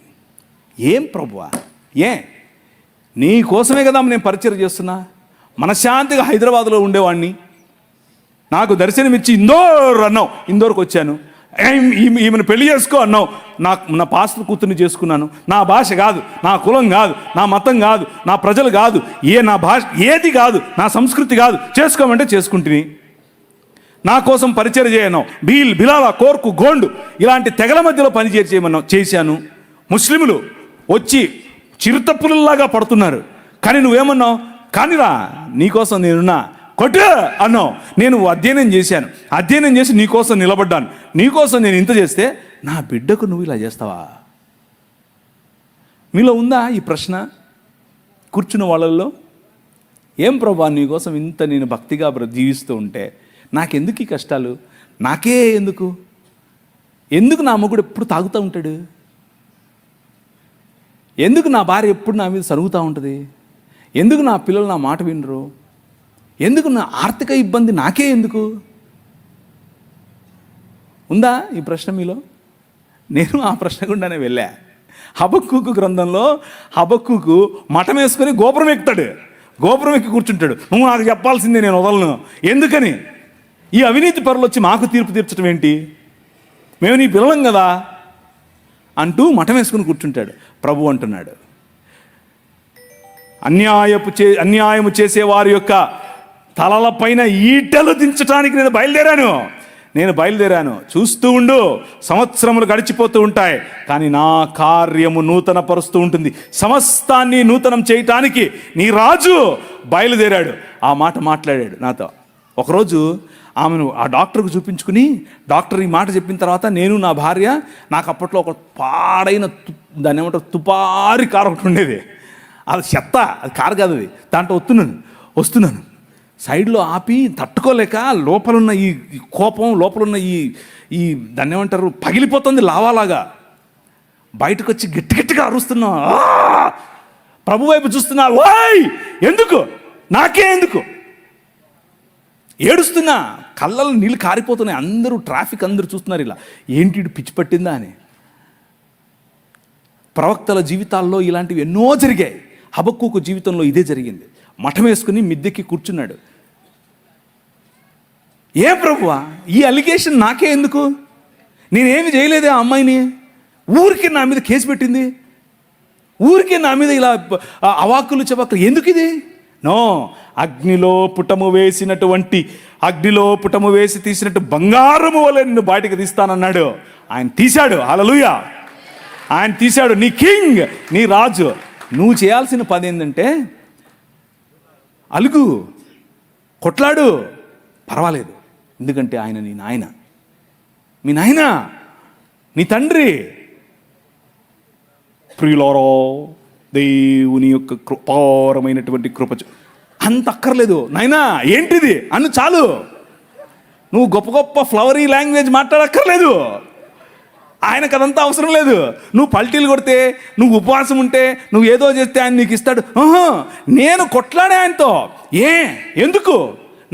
ఏం ప్రభువా, నీ కోసమే కదా నేను పరిచయం చేస్తున్నా. మనశ్శాంతిగా హైదరాబాద్లో ఉండేవాడిని, నాకు దర్శనమిచ్చి ఇందోర్ అన్నావు, ఇందోర్కి వచ్చాను. ఈమెను పెళ్లి చేసుకో అన్నావు, నా పాస్టర్ కూతుర్ని చేసుకున్నాను. నా భాష కాదు, నా కులం కాదు, నా మతం కాదు, నా ప్రజలు కాదు, నా భాష ఏది కాదు, నా సంస్కృతి కాదు, చేసుకోమంటే చేసుకుంటుని. నా కోసం పరిచయం చేయన్నావు. బిలాల, కోర్కు, గోండు ఇలాంటి తెగల మధ్యలో పని చేయమన్నావు, చేశాను. ముస్లింలు వచ్చి చిరుతప్పులలాగా పడుతున్నారు, కానీ నువ్వేమన్నావు? కానిరా, నీకోసం నేనున్నా, కొట్టు అన్నావు. నేను అధ్యయనం చేసి నీకోసం నిలబడ్డాను. నీకోసం నేను ఇంత చేస్తే నా బిడ్డకు నువ్వు ఇలా చేస్తావా? మీలో ఉందా ఈ ప్రశ్న కూర్చున్న వాళ్ళల్లో? ఏం ప్రభా, నీకోసం ఇంత నేను భక్తిగా జీవిస్తూ ఉంటే నాకెందుకు ఈ కష్టాలు? నాకే ఎందుకు నా మొగుడు ఎప్పుడు తాగుతూ ఉంటాడు? ఎందుకు నా భార్య ఎప్పుడు నా మీద సరుగుతూ ఉంటుంది? ఎందుకు నా పిల్లలు నా మాట వినరు? ఎందుకు నా ఆర్థిక ఇబ్బంది నాకే ఎందుకు? ఉందా ఈ ప్రశ్న మీలో? నేను ఆ ప్రశ్న గుండానే వెళ్ళా. హబక్కూకు గ్రంథంలో హబక్కూకు మఠం వేసుకొని గోపురం ఎక్కుతాడు. గోపురం ఎక్కి కూర్చుంటాడు. నువ్వు నాకు చెప్పాల్సిందే, నేను వదలను. ఎందుకని? ఈ అవినీతి పరులు వచ్చి మాకు తీర్పు తీర్చడం ఏంటి, మేము నీ పిల్లలం కదా అంటూ మఠం వేసుకుని కూర్చుంటాడు. ప్రభు అంటున్నాడు, అన్యాయము చేసే వారి యొక్క తలలపైన ఈటలు దించడానికి నేను బయలుదేరాను. చూస్తూ ఉండు, సంవత్సరములు గడిచిపోతూ ఉంటాయి, కానీ నా కార్యము నూతన పరుస్తూ ఉంటుంది. సమస్తాన్ని నూతనం చేయటానికి నీ రాజు బయలుదేరాడు. ఆ మాట మాట్లాడాడు నాతో. ఒకరోజు ఆమెను ఆ డాక్టర్కు చూపించుకుని, డాక్టర్ ఈ మాట చెప్పిన తర్వాత నేను నా భార్య, నాకు అప్పట్లో ఒక పాడైన దాన్ని ఏమంటారు తుపారి కారు ఒకటి ఉండేది. అది చెత్త, అది కారు కాదు, అది. దాంట్లో వస్తున్నాను సైడ్లో ఆపి తట్టుకోలేక లోపలున్న ఈ కోపం, లోపలున్న ఈ దాన్ని ఏమంటారు పగిలిపోతుంది లావాలాగా. బయటకు వచ్చి గట్టిగా అరుస్తున్నా, ప్రభు వైపు చూస్తున్నా. ఓయ్ ఎందుకు, నాకే ఎందుకు, ఏడుస్తున్నా, కళ్ళలో నీళ్ళు కారిపోతున్నాయి. అందరూ ట్రాఫిక్ అందరూ చూస్తున్నారు, ఇలా ఏంటి పిచ్చి పట్టిందా అని. ప్రవక్తల జీవితాల్లో ఇలాంటివి ఎన్నో జరిగాయి. హబక్కూకు జీవితంలో ఇదే జరిగింది. మఠం వేసుకుని మిద్దెక్కి కూర్చున్నాడు. ఏ ప్రభువా, ఈ అలిగేషన్ నాకే ఎందుకు, నేనేమి చేయలేదే ఆ అమ్మాయిని, ఊరికే నా మీద కేసు పెట్టింది, ఊరికే నా మీద ఇలా అవాకులు చవాకులు, ఎందుకు ఇది? నో, అగ్నిలో పుటము వేసి తీసినట్టు బంగారము వలె నిన్ను బయటకు తీస్తానన్నాడు. ఆయన తీశాడు. హల్లెలూయా, ఆయన తీశాడు. నీ కింగ్, నీ రాజు. నువ్వు చేయాల్సిన పని ఏంటంటే అలుగు, కొట్లాడు, పర్వాలేదు. ఎందుకంటే ఆయన నీ నాయన, మీ నాయన, నీ తండ్రి. ప్రియులారో, దేవుని యొక్క కృపారమైనటువంటి కృప అంత అక్కర్లేదు. నాయనా ఏంటిది అను చాలు. నువ్వు గొప్ప ఫ్లవరీ లాంగ్వేజ్ మాట్లాడక్కర్లేదు. ఆయనకు అదంతా అవసరం లేదు. నువ్వు పల్టీలు కొడితే, నువ్వు ఉపవాసం ఉంటే, నువ్వు ఏదో చేస్తే ఆయన నీకు ఇస్తాడు. నేను కొట్లాడే ఆయనతో. ఎందుకు,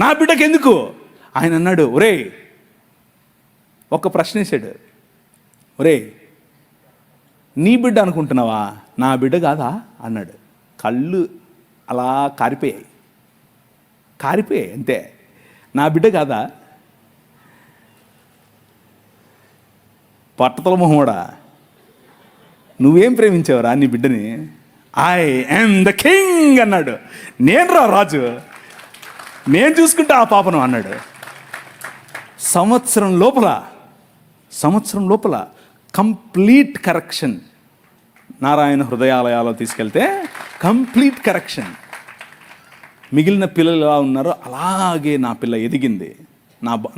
నా బిడ్డకి ఎందుకు? ఆయన అన్నాడు, ఒరేయ్, ఒక ప్రశ్న వేసాడు. ఒరేయ్, నీ బిడ్డ అనుకుంటున్నావా, నా బిడ్డ కాదా అన్నాడు. కళ్ళు అలా కారిపోయాయి అంతే. నా బిడ్డ కాదా? పట్టతల మొహోడా, నువ్వేం ప్రేమించావురా నీ బిడ్డని? ఐ యామ్ ద కింగ్ అన్నాడు. నేను రాజు, నేను చూసుకుంటా ఆ పాపను అన్నాడు. సంవత్సరం లోపల కంప్లీట్ కరెక్షన్. నారాయణ హృదయాలయాలో తీసుకెళ్తే కంప్లీట్ కరెక్షన్. మిగిలిన పిల్లలు ఎలా ఉన్నారో అలాగే నా పిల్ల ఎదిగింది,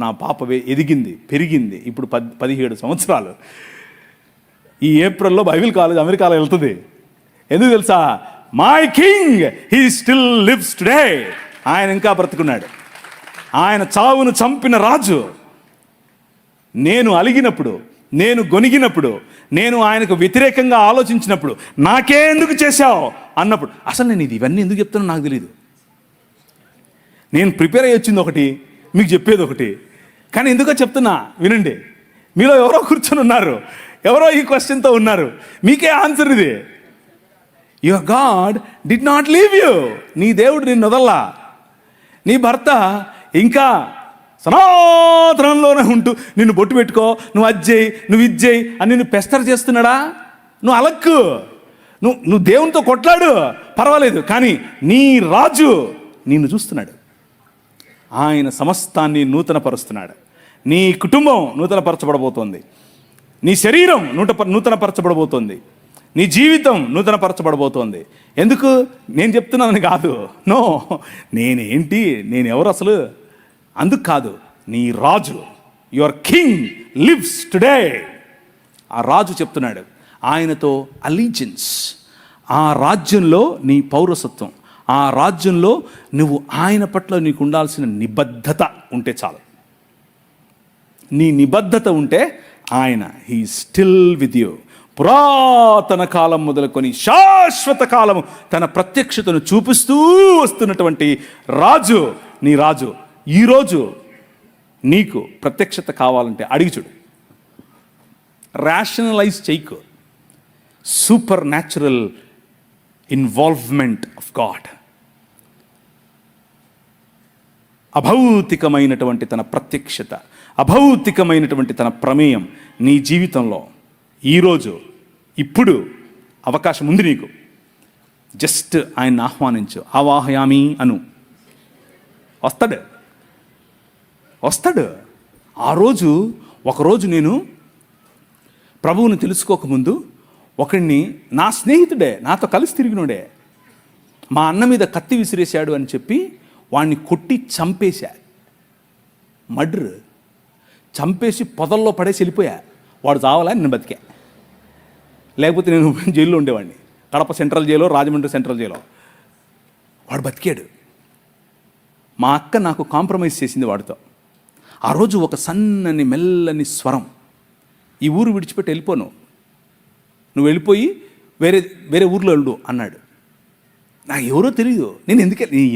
నా పాప ఎదిగింది, పెరిగింది. ఇప్పుడు 17 సంవత్సరాలు. ఈ ఏప్రిల్లో బైబిల్ కాలేజ్ అమెరికాలో వెళ్తుంది. ఎందుకు తెలుసా? My king he still lives today. ఆయన ఇంకా బ్రతుకున్నాడు. ఆయన చావును చంపిన రాజు. నేను అలిగినప్పుడు, నేను గొనిగినప్పుడు, నేను ఆయనకు వ్యతిరేకంగా ఆలోచించినప్పుడు, నాకే ఎందుకు చేశావు అన్నప్పుడు, అసలు నేను ఇవన్నీ ఎందుకు చెప్తానో నాకు తెలియదు. నేను ప్రిపేర్ అయ్యి వచ్చింది ఒకటి, మీకు చెప్పేది ఒకటి. కానీ ఎందుకో చెప్తున్నా వినండి. మీలో ఎవరో కూర్చొని ఉన్నారు, ఎవరో ఈ క్వశ్చన్తో ఉన్నారు. మీకే ఆన్సర్ ఇది. Your God did not leave you. నీ దేవుడు నిన్ను వదల్లా. నీ భర్త ఇంకా సనాతనంలోనే ఉంటూ నిన్ను బొట్టు పెట్టుకో, నువ్వు అజ్జేయి, నువ్వు ఇజ్జేయి అని నిన్ను పెస్టర్ చేస్తున్నాడా? నువ్వు అలక్కు, నువ్వు దేవునితో కొట్లాడు, పర్వాలేదు. కానీ నీ రాజు నిన్ను చూస్తున్నాడు. ఆయన సమస్తాన్ని నూతనపరుస్తున్నాడు. నీ కుటుంబం నూతనపరచబడబోతోంది, నీ శరీరం నూతనపరచబడబోతోంది, నీ జీవితం నూతనపరచబడబోతోంది. ఎందుకు నేను చెప్తున్నానని కాదు, నో, నేనేంటి, నేనెవరు అసలు, అందుకు కాదు. నీ రాజు, యువర్ కింగ్ లివ్స్ టుడే. ఆ రాజు చెప్తున్నాడు. ఆయనతో అలీజియన్స్, ఆ రాజ్యంలో నీ పౌరసత్వం, ఆ రాజ్యంలో నువ్వు ఆయన పట్ల నీకు ఉండాల్సిన నిబద్ధత ఉంటే చాలు. నీ నిబద్ధత ఉంటే ఆయన హీ స్టిల్ విత్ యూ. పురాతన కాలం మొదలుకొని శాశ్వత కాలము తన ప్రత్యక్షతను చూపిస్తూ వస్తున్నటువంటి రాజు, నీ రాజు. ఈరోజు నీకు ప్రత్యక్షత కావాలంటే అడిగి చూడు. రేషనలైజ్ చేయకు. Supernatural involvement of God. అభౌతికమైనటువంటి తన ప్రత్యక్షత, అభౌతికమైనటువంటి తన ప్రమేయం నీ జీవితంలో ఈరోజు ఇప్పుడు అవకాశం ఉంది నీకు. జస్ట్ ఆయన్ని ఆహ్వానించు. ఆవాహయామి అను. వస్తాడు. ఒకరోజు నేను ప్రభువుని తెలుసుకోకముందు ఒకడిని, నా స్నేహితుడే, నాతో కలిసి తిరిగినోడే, మా అన్న మీద కత్తి విసిరేశాడు అని చెప్పి వాడిని కొట్టి చంపేశా. మర్డర్ చంపేసి పొదల్లో పడేసి వెళ్ళిపోయా. వాడు చావాలా, నేను బతికా. లేకపోతే నేను జైల్లో ఉండేవాడిని. Kadapa central Xylo, Rajahmundry central Xylo. వాడు బతికాడు. మా అక్క నాకు కాంప్రమైజ్ చేసింది వాడితో. ఆ రోజు ఒక సన్నని మెల్లని స్వరం, ఈ ఊరు విడిచిపెట్టి వెళ్ళిపోను, నువ్వు వెళ్ళిపోయి వేరే ఊర్లో వెళ్ళు అన్నాడు. నాకు ఎవరో తెలీదు, నేను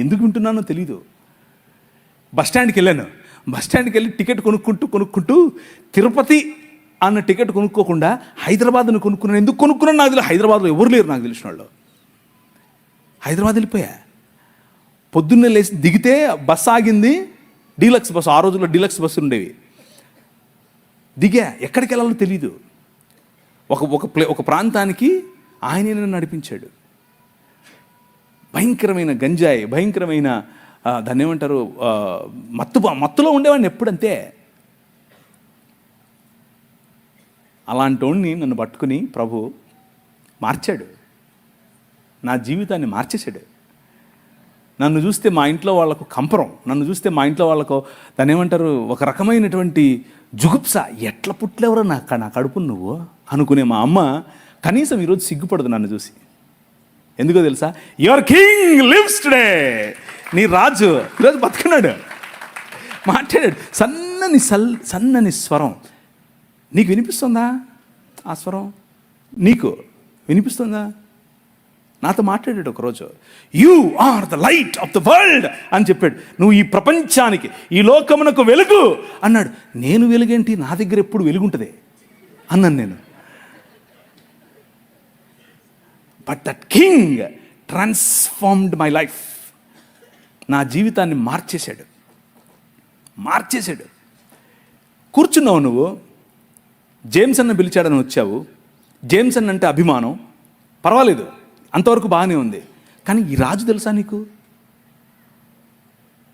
ఎందుకు వింటున్నానో తెలీదు. బస్టాండ్కి వెళ్ళాను. బస్టాండ్కి వెళ్ళి టికెట్ కొనుక్కుంటూ తిరుపతి అన్న టికెట్ కొనుక్కోకుండా హైదరాబాద్ను కొనుక్కున్నాను. ఎందుకు కొనుక్కున్నాను నాకు తెలియదు. హైదరాబాద్లో ఎవరు లేరు నాకు తెలిసిన వాళ్ళు. హైదరాబాద్ వెళ్ళిపోయా. పొద్దున్నే లేచి దిగితే బస్సు ఆగింది, డీలక్స్ బస్సు. ఆ రోజుల్లో డీలక్స్ బస్సు ఉండేవి. దిగా, ఎక్కడికి వెళ్ళాలో తెలీదు. ఒక ప్రాంతానికి ఆయనే నన్ను నడిపించాడు. భయంకరమైన గంజాయి, భయంకరమైన దాన్ని ఏమంటారు, మత్తులో ఉండేవాడిని ఎప్పుడంతే. అలాంటి వాడిని నన్ను పట్టుకుని ప్రభు మార్చాడు. నా జీవితాన్ని మార్చేశాడు. నన్ను చూస్తే మా ఇంట్లో వాళ్ళకు కంపరం, నన్ను చూస్తే మా ఇంట్లో వాళ్ళకు దాన్ని ఏమంటారు, ఒక రకమైనటువంటి జుగుప్స. ఎట్లా పుట్లేవరో నా కడుపు నువ్వు అనుకునే మా అమ్మ కనీసం ఈరోజు సిగ్గుపడదు నన్ను చూసి. ఎందుకో తెలుసా? Your king lives today. నీ రాజు ఈరోజు బతుకున్నాడు, మాట్లాడాడు. సన్నని స్వరం. నీకు వినిపిస్తుందా? ఆ స్వరం నీకు వినిపిస్తుందా? నాతో మాట్లాడాడు ఒకరోజు. You are the light of the world అని చెప్పాడు. నువ్వు ఈ ప్రపంచానికి, ఈ లోకమునకు వెలుగు అన్నాడు. నేను వెలుగేంటి, నా దగ్గర ఎప్పుడు వెలుగుంటుంది అన్నాను నేను. But that king transformed my life. నా జీవితాన్ని మార్చేశాడు. కూర్చున్నావు నువ్వు, జేమ్స్ అన్న పిలిచాడని వచ్చావు. జేమ్స్ అన్న అంటే అభిమానం, పర్వాలేదు, అంతవరకు బాగానే ఉంది. కానీ ఈ రాజు తెలుసా నీకు?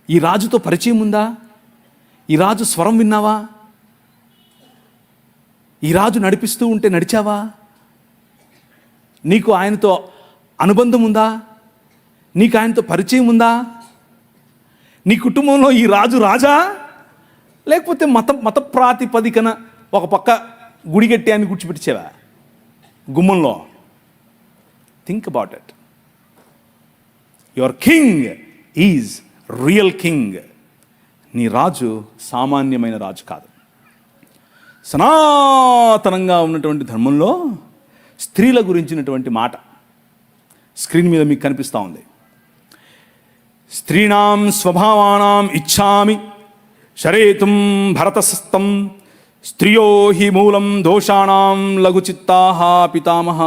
ఈ రాజుతో పరిచయం ఉందా? ఈ రాజు స్వరం విన్నావా? ఈ రాజు నడిపిస్తూ ఉంటే నడిచావా? నీకు ఆయనతో అనుబంధం ఉందా? నీకు ఆయనతో పరిచయం ఉందా? నీ కుటుంబంలో ఈ రాజు రాజా, లేకపోతే మత ప్రాతిపదికన ఒక పక్క గుడి కట్టి అని కూర్చోబెట్టించావా గుమ్మంలో? Think about it. Your king is real king. నీ రాజు సామాన్యమైన రాజు కాదు. సనాతనంగా ఉన్నటువంటి ధర్మంలో స్త్రీల గురించినటువంటి మాట స్క్రీన్ మీద మీకు కనిపిస్తూ ఉంది. స్త్రీణాం స్వభావానాం ఇచ్ఛామి శరేతుం భరతసస్తం స్త్రియో హి మూలం దోషాణం లఘుచిత్తాః పితామహ.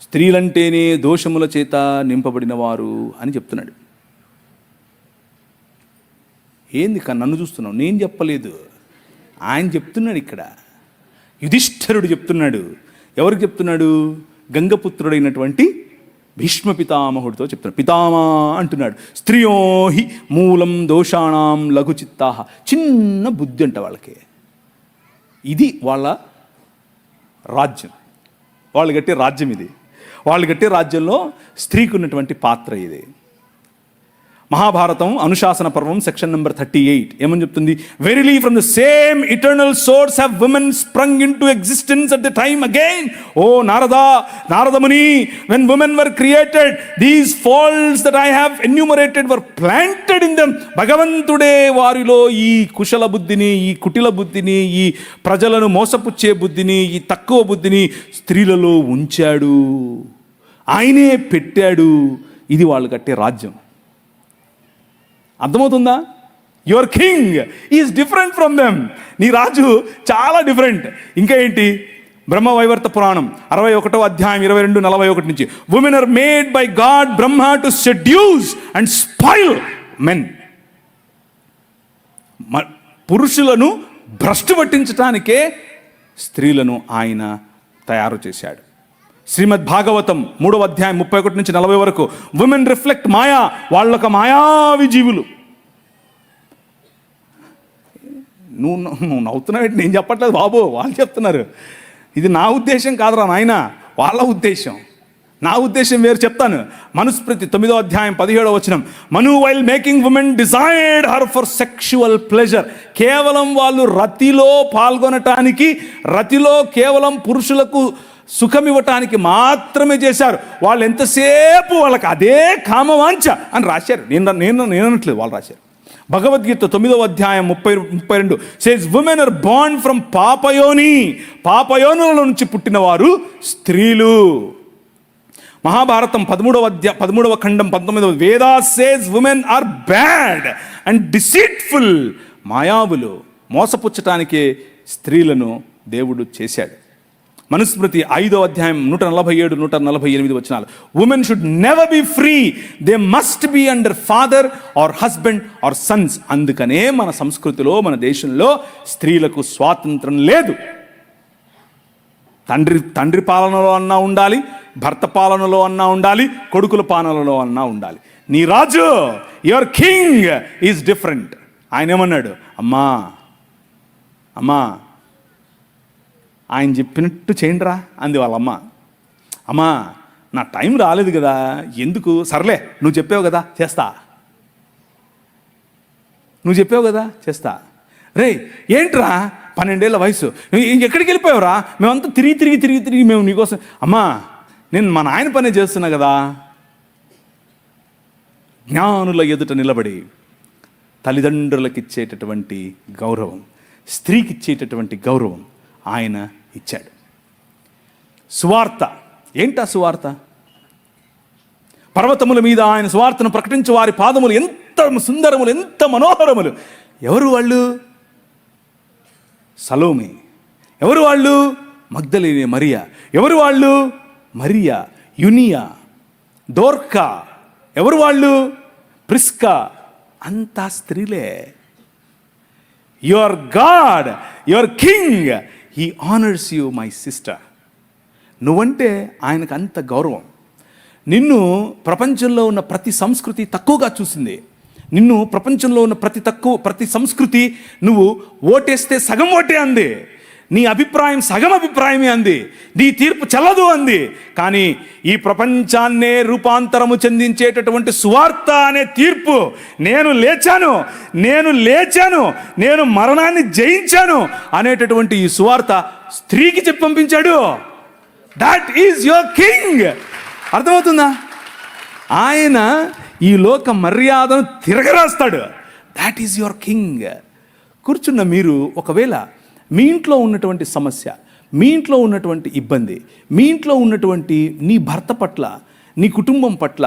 స్త్రీలంటేనే దోషముల చేత నింపబడిన వారు అని చెప్తున్నాడు. ఏంది నన్ను చూస్తున్నావు? నేను చెప్పలేదు, ఆయన చెప్తున్నాడు. ఇక్కడ యుధిష్ఠిరుడు చెప్తున్నాడు. ఎవరికి చెప్తున్నాడు? గంగపుత్రుడైనటువంటి భీష్మ పితామహుడితో చెప్తున్నాడు. పితామా అంటున్నాడు. స్త్రియో హి మూలం దోషాణం లఘుచిత్తాః. చిన్న బుద్ధి అంట వాళ్ళకి. ఇది వాళ్ళ రాజ్యం, వాళ్ళు కట్టే రాజ్యం ఇది. వాళ్ళు కట్టే రాజ్యంలో స్త్రీకి ఉన్నటువంటి పాత్ర ఇది. మహాభారతం అనుశాసన పర్వం సెక్షన్ నెంబర్ 38 ఏమని చెప్తుంది? Verily from the same eternal source have women sprung into existence at the time again. ఓ Naradamuni, when women were created, these faults that I have enumerated were planted in them. భగవంతుడే వారిలో ఈ కుశల బుద్ధిని, ఈ కుటిల బుద్ధిని, ఈ ప్రజలను మోసపుచ్చే బుద్ధిని, ఈ తక్కువ బుద్ధిని స్త్రీలలో ఉంచాడు, ఆయనే పెట్టాడు. ఇది వాళ్ళు కట్టే రాజ్యం. అర్థమవుతుందా? Your king is different from them. నీ రాజు చాలా డిఫరెంట్. ఇంకా ఏంటి? బ్రహ్మవైవర్త పురాణం 61వ అధ్యాయం 22-41 నుంచి, women are made by God Brahma to seduce and spoil men. పురుషులను భ్రష్టు పట్టించటానికే స్త్రీలను ఆయన తయారు చేశాడు. శ్రీమద్ భాగవతం 3వ అధ్యాయం 31 నుంచి 40 వరకు, ఉమెన్ రిఫ్లెక్ట్ మాయా, వాళ్ళొక మాయావి జీవులు. నువ్వు నవ్వుతున్నావు, నేను చెప్పట్లేదు బాబు, వాళ్ళు చెప్తున్నారు. ఇది నా ఉద్దేశం కాదురా నాయన, వాళ్ళ ఉద్దేశం. నా ఉద్దేశం వేరు, చెప్తాను. మనుస్మృతి 9వ అధ్యాయం 17వ వచనం, Manu while making women desired her for sexual pleasure. కేవలం వాళ్ళు రతిలో పాల్గొనటానికి, రతిలో కేవలం పురుషులకు సుఖం ఇవ్వటానికి మాత్రమే చేశారు. వాళ్ళు ఎంతసేపు వాళ్ళకి అదే కామవాంఛ అని రాశారు. నేను అనట్లేదు, వాళ్ళు రాశారు. భగవద్గీత 9వ అధ్యాయం 32 says women are born from పాపయోని. పాపయోనుల నుంచి పుట్టిన వారు స్త్రీలు. మహాభారతం 13వ ఖండం 19వ, Veda says women are bad and deceitful. మాయావులు, మోసపుచ్చటానికే స్త్రీలను దేవుడు చేశాడు. మనుస్మృతి 5వ అధ్యాయం 147, 148 వచనాలు, women should never be free, they must be under father or husband or sons. అందుకనే మన సంస్కృతిలో, మన దేశంలో స్త్రీలకు స్వాతంత్రం లేదు. తండ్రి పాలనలో అన్నా ఉండాలి, భర్త పాలనలో అన్నా ఉండాలి, కొడుకుల పాలనలో అన్నా ఉండాలి. నీ రాజు, యువర్ కింగ్ ఈజ్ డిఫరెంట్. ఆయన ఏమన్నాడు, అమ్మా ఆయన చెప్పినట్టు చేయండిరా అంది వాళ్ళమ్మ. అమ్మా నా టైం రాలేదు కదా, ఎందుకు, సర్లే నువ్వు చెప్పావు కదా చేస్తా, నువ్వు చెప్పావు కదా చేస్తా. రే ఏంట్రా 12 ఏళ్ల వయసు, ఎక్కడికి వెళ్ళిపోయావురా, మేమంతా తిరిగి మేము నీకోసం. అమ్మా నేను మా నాయన పనే చేస్తున్నా కదా. జ్ఞానుల ఎదుట నిలబడి తల్లిదండ్రులకు ఇచ్చేటటువంటి గౌరవం, స్త్రీకి ఇచ్చేటటువంటి గౌరవం ఆయన ఇచ్చాడు. సువార్త ఏంటా సువార్త? పర్వతముల మీద ఆయన సువార్తను ప్రకటించే వారి పాదములు ఎంత సుందరములు, ఎంత మనోహరములు. ఎవరు వాళ్ళు? సలోమి. ఎవరు వాళ్ళు? మగ్దలేనే మరియా. ఎవరు వాళ్ళు? మరియా, యునియా, దోర్కా. ఎవరు వాళ్ళు? ప్రిస్కా. అంతా స్త్రీలే. Your God, your king, he honours you my sister. నువ్వంటే ఆయనకు అంత గౌరవం. నిన్ను ప్రపంచంలో ఉన్న ప్రతి సంస్కృతి తక్కువగా చూసింది. నిన్ను ప్రపంచంలో ఉన్న ప్రతి సంస్కృతి నువ్వు ఓటేస్తే సగం ఓటే అంది, నీ అభిప్రాయం సగం అభిప్రాయమే అంది, నీ తీర్పు చెల్లదు అంది. కానీ ఈ ప్రపంచాన్నే రూపాంతరము చెందించేటటువంటి సువార్త అనే తీర్పు, నేను లేచాను, నేను మరణాన్ని జయించాను అనేటటువంటి ఈ సువార్త స్త్రీకి చెప్పి పంపించాడు. That is your king. అర్థమవుతుందా? ఆయన ఈ లోక మర్యాదను తిరగరాస్తాడు. That is your king. కూర్చున్న మీరు ఒకవేళ మీ ఇంట్లో ఉన్నటువంటి సమస్య, మీ ఇంట్లో ఉన్నటువంటి ఇబ్బంది, మీ ఇంట్లో ఉన్నటువంటి నీ భర్త పట్ల, నీ కుటుంబం పట్ల,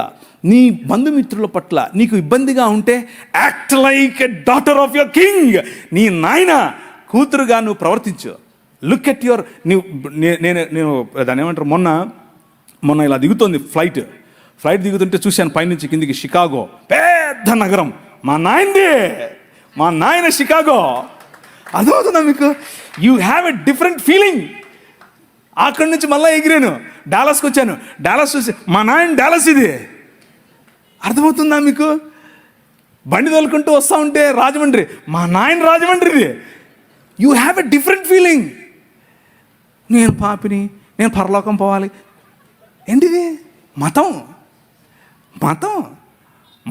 నీ బంధుమిత్రుల పట్ల నీకు ఇబ్బందిగా ఉంటే, act like a daughter of your king. నీ నాయన కూతురుగా నువ్వు ప్రవర్తించు. లుక్ ఎట్ యువర్, నేను దాన్ని ఏమంటారు, మొన్న ఇలా దిగుతోంది ఫ్లైట్ దిగుతుంటే చూశాను పైనుంచి కిందికి. షికాగో పెద్ద నగరం, మా నాయన షికాగో. అర్థమవుతుందా మీకు? You have a different feeling. అక్కడి నుంచి మళ్ళీ ఎగిరాను, డాలస్కి వచ్చాను. డాలస్ చూసి మా నాయన డాలస్ ఇది. అర్థమవుతుందా మీకు? బండి తోలుకుంటూ వస్తూ ఉంటే రాజమండ్రి, మా నాయన రాజమండ్రిది. You have a different feeling. నేను పాపిని, నేను పరలోకం పోవాలి. ఏంటిది?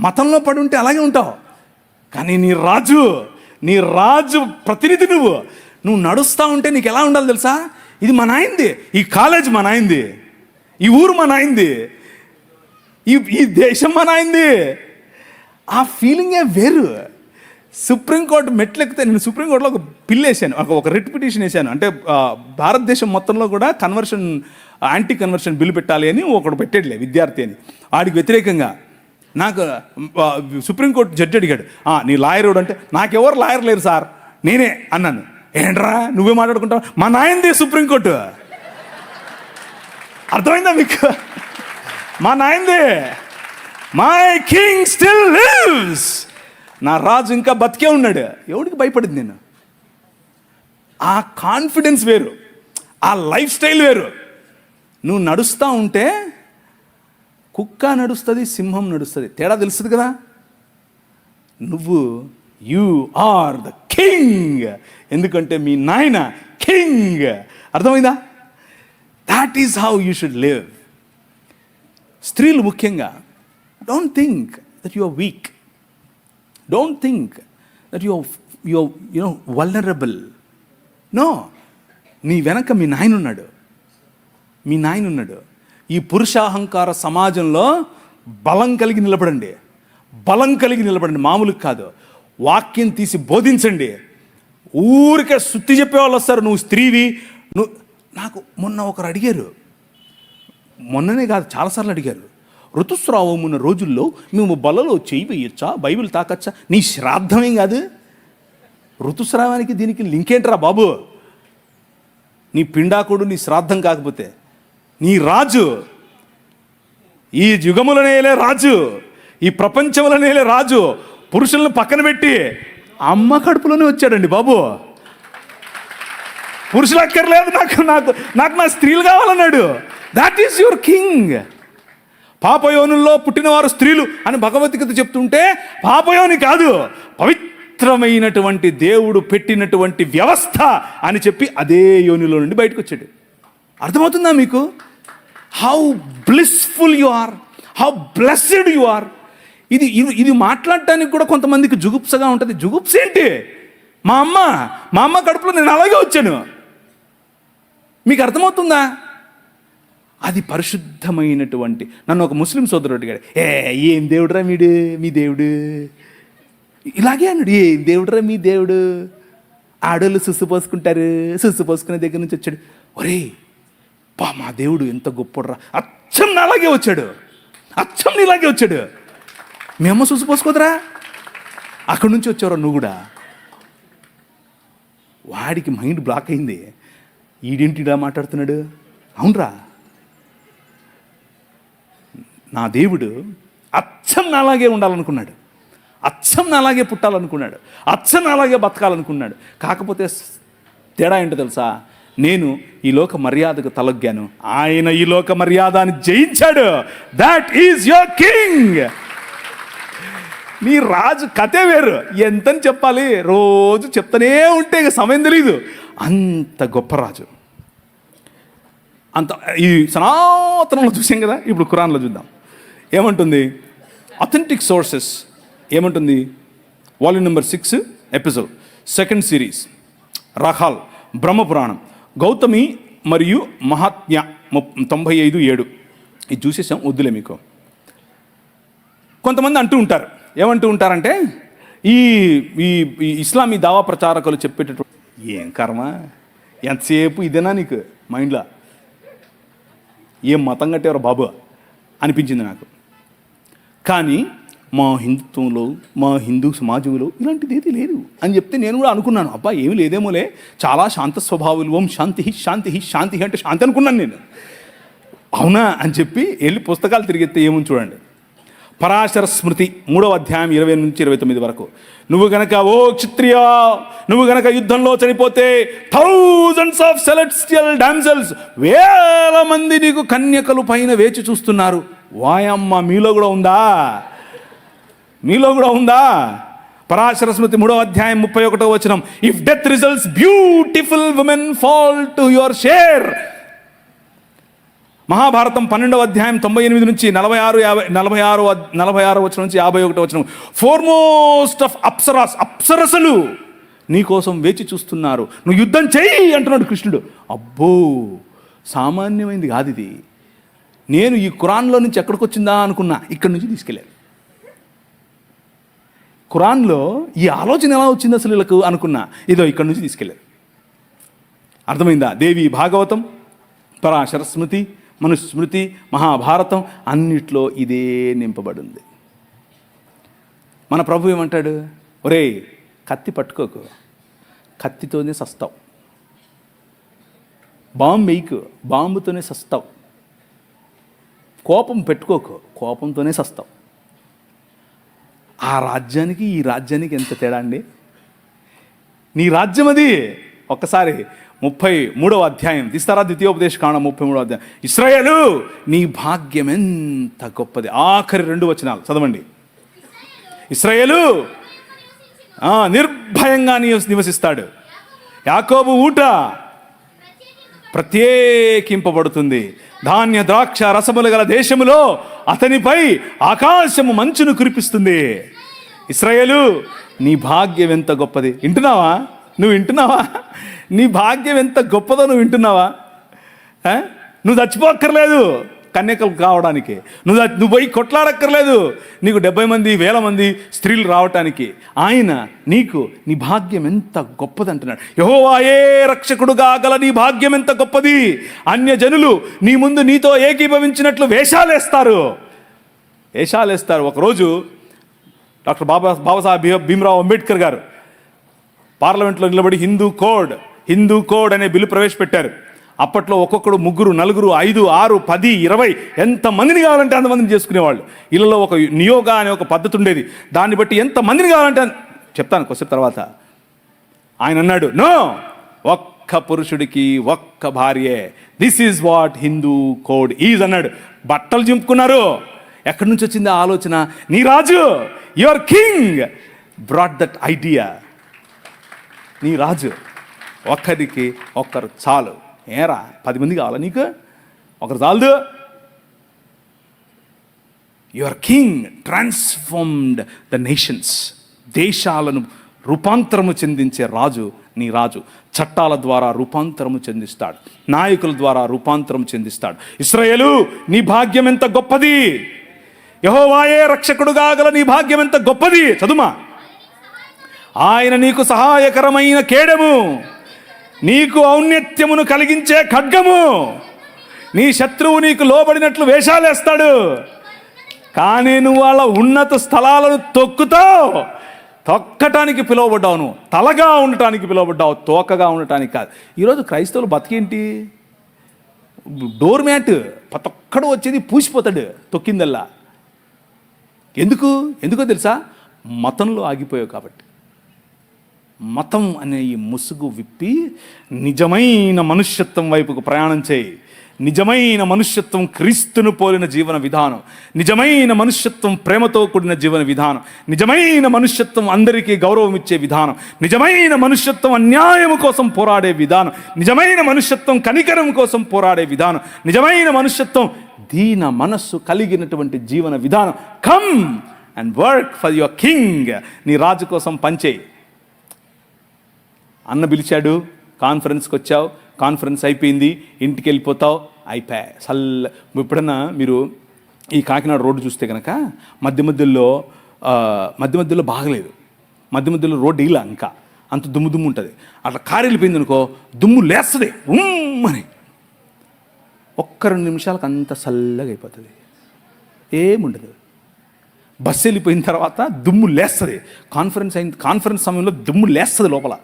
మతంలో పడి ఉంటే అలాగే ఉంటావు. కానీ నీ రాజు ప్రతినిధి నువ్వు నడుస్తూ ఉంటే నీకు ఎలా ఉండాలి తెలుసా? ఇది మా నాయనది, ఈ కాలేజ్ మా నాయనది, ఈ ఊరు మా నాయనది, ఈ దేశం మా నాయనది. ఆ ఫీలింగే వేరు. సుప్రీంకోర్టు మెట్లెక్కితే, నేను సుప్రీంకోర్టులో ఒక బిల్ వేసాను, ఒక రిట్ పిటిషన్ వేసాను. అంటే భారతదేశం మొత్తంలో కూడా యాంటీ కన్వర్షన్ బిల్లు పెట్టాలి అని ఒకడు పెట్టేట్లే విద్యార్థి అని. వాడికి వ్యతిరేకంగా నాకు సుప్రీంకోర్టు జడ్జి అడిగాడు, నీ లాయర్ అంటే, నాకెవరు లాయర్ లేరు సార్, నేనే అన్నాను. ఏంట్రా నువ్వే మాట్లాడుకుంటావు? మా నాయనది సుప్రీంకోర్టు. అర్థమైందా మీకు? మా నాయనది. My king still lives. నా రాజు ఇంకా బతికే ఉన్నాడు, ఎవడికి భయపడింది నేను? ఆ కాన్ఫిడెన్స్ వేరు, ఆ లైఫ్ స్టైల్ వేరు. నువ్వు నడుస్తూ ఉంటే కుక్క నడుస్తుంది, సింహం నడుస్తుంది, తేడా తెలుస్తుంది కదా. యు ఆర్ ద కింగ్, ఎందుకంటే మీ నాయన కింగ్. అర్థమైందా? That is how you should live. స్త్రీలు ముఖ్యంగా, don't think that you are weak, don't think that you no vulnerable. No, నీ వెనక మీ నాయన ఉన్నాడు, మీ నాయన ఉన్నాడు. ఈ పురుషాహంకార సమాజంలో బలం కలిగి నిలబడండి, బలం కలిగి నిలబడండి, మామూలు కాదు. వాక్యం తీసి బోధించండి. ఊరికే సుత్తి చెప్పేవాళ్ళు వస్తారు, నువ్వు స్త్రీవి. నాకు మొన్న ఒకరు అడిగారు, మొన్ననే కాదు చాలాసార్లు అడిగారు, ఋతుస్రావం ఉన్న రోజుల్లో మేము బలలో చేయి వేయొచ్చా, బైబిల్ తాకచ్చా? నీ శ్రాద్ధమేం కాదు, ఋతుస్రావానికి దీనికి లింక్ ఏంట్రా బాబు? నీ పిండాకుడు నీ శ్రాద్ధం కాకపోతే, నీ రాజు, ఈ యుగములనేలే రాజు, ఈ ప్రపంచములనేలే రాజు పురుషులను పక్కన పెట్టి అమ్మ కడుపులోనే వచ్చాడండి బాబు. పురుషులు అక్కర్లేదు, నాకు నాకు నాకు నా స్త్రీలు కావాలన్నాడు. That is your king. పాపయోనుల్లో పుట్టినవారు స్త్రీలు అని భగవద్గీత చెప్తుంటే, పాపయోని కాదు, పవిత్రమైనటువంటి దేవుడు పెట్టినటువంటి వ్యవస్థ అని చెప్పి అదే యోనిలో నుండి బయటకు వచ్చాడు. అర్థమవుతుందా మీకు? How blissful you are, how blessed you are. ఇది మాట్లాడటానికి కూడా కొంతమందికి జుగుప్సగా ఉంటుంది. జుగుప్స ఏంటి? మా అమ్మ కడుపులో నేను అలాగే వచ్చాను. మీకు అర్థమవుతుందా? అది పరిశుద్ధమైనటువంటి. నన్ను ఒక ముస్లిం సోదరుడు అడిగాడు, ఏం దేవుడురా మీ దేవుడు? ఇలాగే అన్నాడు, ఏం దేవుడురా మీ దేవుడు? ఆడోళ్ళు సుస్సు పోసుకుంటారు, సుస్సు పోసుకునే దగ్గర నుంచి వచ్చాడు. ఒరే మా దేవుడు ఎంత గొప్పడ్రా, అచ్చం అలాగే వచ్చాడు, అచ్చం ఇలాగే వచ్చాడు. మీ అమ్మ సుస్సు పోసుకోదరా, అక్కడి నుంచి వచ్చావురా నువ్వు కూడా. వాడికి మైండ్ బ్లాక్ అయింది, ఈడేంటి ఇలా మాట్లాడుతున్నాడు. అవునరా, నా దేవుడు అచ్చం నాలాగే ఉండాలనుకున్నాడు, అచ్చం నాలాగే పుట్టాలనుకున్నాడు, అచ్చం నాలాగే బతకాలనుకున్నాడు. కాకపోతే తేడా ఏంటో తెలుసా? నేను ఈ లోక మర్యాదకు తలొగ్గాను, ఆయన ఈ లోక మర్యాదని జయించాడు. That is your king. నీ రాజు కథే వేరు. ఎంతని చెప్పాలి, రోజు చెప్తానే ఉంటే ఇక సమయం తెలీదు. అంత గొప్ప రాజు. అంత ఈ సనాతనంలో చూసాం కదా, ఇప్పుడు ఖురాన్లో చూద్దాం. ఏమంటుంది? అథెంటిక్ సోర్సెస్ ఏమంటుంది? Volume number 6 episode 2nd series, రహాల్, బ్రహ్మపురాణం, గౌతమి మరియు మహాత్మ్య 95:7. ఇది చూసేసాం, వద్దులే మీకు. కొంతమంది అంటూ ఉంటారు, ఏమంటూ ఉంటారంటే, ఈ ఇస్లామీ దావా ప్రచారకులు చెప్పేటటువంటి ఏం కర్మ, ఎంతసేపు ఇదేనా నీకు మైండ్లో? ఏం మతం కట్టేవారు బాబు అనిపించింది నాకు. కానీ మా హిందుత్వంలో, మా హిందూ సమాజంలో ఇలాంటిది ఏది లేదు అని చెప్తే నేను కూడా అనుకున్నాను, అబ్బా ఏమి లేదేమోలే, చాలా శాంత స్వభావులు, ఓం శాంతి శాంతి శాంతి అంటే శాంతి అనుకున్నాను నేను. అవునా అని చెప్పి వెళ్ళి పుస్తకాలు తిరిగితే ఏముంది చూడండి. పరాశర స్మృతి 3వ అధ్యాయం 20 నుంచి 29 వరకు. నువ్వు గనక ఓ క్షత్రియ, నువ్వు గనక యుద్ధంలో చనిపోతే థౌజండ్స్ ఆఫ్ సెలెస్టియల్ డామ్సెల్స్, 1000 మంది నీకు కన్యకలు పైన వేచి చూస్తున్నారు. వాయమ్మ, మీలో కూడా ఉందా? మీలో కూడా ఉందా? పరాశర స్మృతి 3వ అధ్యాయం 31వ వచనం. If death results, beautiful women fall to your share. Mahabharatam 12వ అధ్యాయం 98 నుంచి 46 వచనం నుంచి 51 వచనం. ఫోర్మోస్ట్ ఆఫ్ అప్సరాస్, అప్సరసలు నీకోసం వేచి చూస్తున్నారు, నువ్వు యుద్ధం చెయ్యి అంటున్నాడు కృష్ణుడు. అబ్బో, సామాన్యమైంది కాదు ఇది. నేను ఈ ఖురాన్లో నుంచి ఎక్కడికి వచ్చిందా అనుకున్నా, ఇక్కడి నుంచి తీసుకెళ్ళాను. ఖురాన్లో ఈ ఆలోచన ఎలా వచ్చింది అసలు వీళ్ళకు అనుకున్నా, ఇదో ఇక్కడి నుంచి తీసుకెళ్ళారు. అర్థమైందా? దేవి భాగవతం, పరాశర స్మృతి, మనుస్మృతి, మహాభారతం అన్నిట్లో ఇదే నింపబడింది. మన ప్రభు ఏమంటాడు? ఒరేయ్, కత్తి పట్టుకోకు, కత్తితోనే సస్తావు. బాంబు వేయకు, బాంబుతోనే సస్తావు. కోపం పెట్టుకోకు, కోపంతోనే సస్తావు. ఆ రాజ్యానికి ఈ రాజ్యానికి ఎంత తేడా అండి. నీ రాజ్యం అది. ఒక్కసారి 33వ అధ్యాయం తీస్తారా, ద్వితీయోపదేశకాండం 33వ అధ్యాయం. ఇశ్రాయేలు నీ భాగ్యం ఎంత గొప్పది. ఆఖరి 2 వచనాలు చదవండి. ఇశ్రాయేలు నిర్భయంగా నివసిస్తాడు. యాకోబు ఊట ప్రత్యేకింపబడుతుంది. ధాన్య ద్రాక్ష రసములు గల దేశములో అతనిపై ఆకాశము మంచును కురిపిస్తుంది. ఇశ్రాయేలు నీ భాగ్యం ఎంత గొప్పది. వింటున్నావా? నువ్వు వింటున్నావా? నీ భాగ్యం ఎంత గొప్పదో నువ్వు వింటున్నావా? నువ్వు చచ్చిపోక్కర్లేదు కన్యకలు కావడానికి. నువ్వు పోయి కొట్లాడక్కర్లేదు నీకు 70 మంది 1000 మంది స్త్రీలు రావటానికి. ఆయన నీకు నీ భాగ్యం ఎంత గొప్పది అంటున్నాడు. యెహోవాయే రక్షకుడుగా గల నీ భాగ్యం ఎంత గొప్పది. అన్యజనులు నీ ముందు నీతో ఏకీభవించినట్లు వేషాలేస్తారు. ఒకరోజు డాక్టర్ బాబాసాహెబ్ భీమ్రావ్ అంబేద్కర్ గారు పార్లమెంట్లో నిలబడి హిందూ కోడ్ అనే బిల్లు ప్రవేశపెట్టారు. అప్పట్లో ఒక్కొక్కడు 3 4 5 6 10 20 ఎంతమందిని కావాలంటే అంతమందిని చేసుకునేవాళ్ళు. ఇళ్ళలో ఒక నియోగా అనే ఒక పద్ధతి ఉండేది. దాన్ని బట్టి ఎంతమందిని కావాలంటే చెప్తాను కొద్దిసేపు తర్వాత. ఆయన అన్నాడు, నో, ఒక్క పురుషుడికి ఒక్క భార్యే. This is what Hindu code is అన్నాడు. బట్టలు చింపుకున్నారు. ఎక్కడి నుంచి వచ్చింది ఆ ఆలోచన? నీ రాజు, your king brought that idea. నీ రాజు ఒక్కరికి ఒక్కరు చాలు. ఏరా 10 మంది కావాలా నీకు? ఒకరు చాలదు. Your king transformed the nations. దేశాలను రూపాంతరము చెందించే రాజు నీ రాజు. చట్టాల ద్వారా రూపాంతరము చెందిస్తాడు. నాయకుల ద్వారా రూపాంతరం చెందిస్తాడు. ఇశ్రాయేలు నీ భాగ్యం ఎంత గొప్పది. యెహోవాయే రక్షకుడుగా గల నీ భాగ్యం ఎంత గొప్పది. చదుమా. ఆయన నీకు సహాయకరమైన కేడము, నీకు ఔన్నత్యమును కలిగించే ఖడ్గము. నీ శత్రువు నీకు లోబడినట్లు వేషాలేస్తాడు, కానీ నువ్వు వాళ్ళ ఉన్నత స్థలాలను తొక్కటానికి పిలువబడ్డావు. నువ్వు తలగా ఉండటానికి పిలువబడ్డావు, తోకగా ఉండటానికి కాదు. ఈరోజు క్రైస్తవులు బతికేంటి? డోర్ మ్యాట్ ప్రతి ఒక్కడు వచ్చేది పూసిపోతాడు తొక్కిందల్లా. ఎందుకో తెలుసా? మతంలో ఆగిపోయావు కాబట్టి. మతం అనే ఈ ముసుగు విప్పి నిజమైన మనుష్యత్వం వైపుకు ప్రయాణం చేయి. నిజమైన మనుష్యత్వం క్రీస్తును పోలిన జీవన విధానం, నిజమైన మనుష్యత్వం ప్రేమతో కూడిన జీవన విధానం, నిజమైన మనుష్యత్వం అందరికీ గౌరవం ఇచ్చే విధానం, నిజమైన మనుష్యత్వం అన్యాయం కోసం పోరాడే విధానం, నిజమైన మనుష్యత్వం కనికరం కోసం పోరాడే విధానం, నిజమైన మనుష్యత్వం దీన మనస్సు కలిగినటువంటి జీవన విధానం. Come and work for your king. నీ రాజు కోసం పనిచేయి. అన్న పిలిచాడు, కాన్ఫరెన్స్కి వచ్చావు, కాన్ఫరెన్స్ అయిపోయింది, ఇంటికి వెళ్ళిపోతావు, అయిపోయా సల్ల. ఎప్పుడన్నా మీరు ఈ కాకినాడ రోడ్డు చూస్తే కనుక మధ్య మధ్యలో బాగలేదు, మధ్య మధ్యలో రోడ్డు ఇలా ఇంకా అంత దుమ్ము ఉంటుంది. అట్లా కారు వెళ్ళిపోయింది అనుకో, దుమ్ము లేస్తుంది అని. ఒక్క 2 నిమిషాలకు అంత చల్లగా అయిపోతుంది, ఏముండదు. బస్సు వెళ్ళిపోయిన తర్వాత దుమ్ము లేస్తుంది. కాన్ఫరెన్స్ సమయంలో దుమ్ము లేస్తుంది లోపల.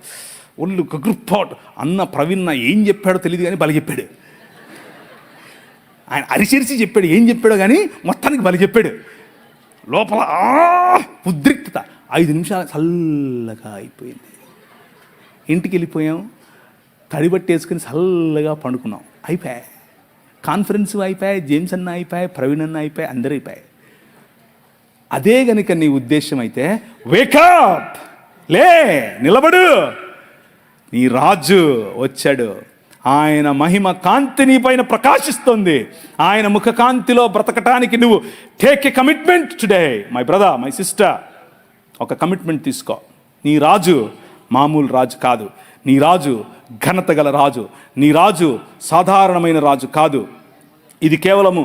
ఒళ్ళు గగ్రుపాట్. అన్న ప్రవీణ్ ఏం చెప్పాడో తెలియదు కానీ బలి చెప్పాడు. ఆయన అరిచిరిచి చెప్పాడు, ఏం చెప్పాడో కానీ మొత్తానికి బలి చెప్పాడు. లోపల ఉద్రిక్తత. 5 నిమిషాలు చల్లగా అయిపోయింది. ఇంటికి వెళ్ళిపోయాం, తడిబట్టేసుకుని చల్లగా పండుకున్నాం, అయిపోయాయి. కాన్ఫరెన్స్ అయిపోయాయి, జేమ్స్ అన్న అయిపోయాయి, ప్రవీణ్ అన్న అయిపోయాయి, అందరూ అయిపోయాయి. అదే గనుక నీ ఉద్దేశం అయితే వేకప్, లే, నిలబడు. నీ రాజు వచ్చాడు. ఆయన మహిమ కాంతి నీ పైన ప్రకాశిస్తుంది. ఆయన ముఖ కాంతిలో బ్రతకటానికి నువ్వు take a commitment today. My brother, my sister, ఒక కమిట్మెంట్ తీసుకో. నీ రాజు మామూలు రాజు కాదు. నీ రాజు ఘనత గల రాజు. నీ రాజు సాధారణమైన రాజు కాదు. ఇది కేవలము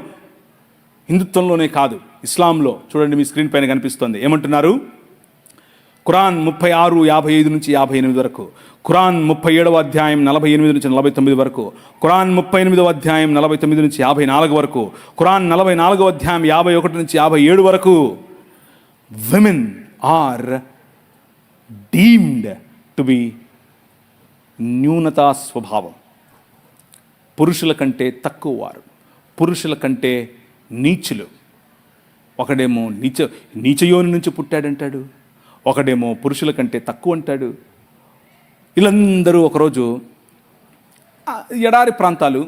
హిందుత్వంలోనే కాదు, ఇస్లాంలో చూడండి, మీ స్క్రీన్ పైన కనిపిస్తుంది. ఏమంటున్నారు? ఖురాన్ 36:55 నుంచి 58 వరకు, ఖురాన్ 37వ అధ్యాయం 48 నుంచి 49 వరకు, ఖురాన్ 38వ అధ్యాయం 49 నుంచి 54 వరకు, ఖురాన్ 44వ అధ్యాయం 51 నుంచి 57 వరకు. Women are deemed to be న్యూనతా స్వభావం. పురుషుల కంటే తక్కువ వారు, పురుషుల కంటే నీచులు. ఒకడేమో నీచయోని నుంచి పుట్టాడంటాడు, ఒకడేమో పురుషుల కంటే తక్కువ అంటాడు. వీళ్ళందరూ ఒకరోజు ఎడారి ప్రాంతాలు,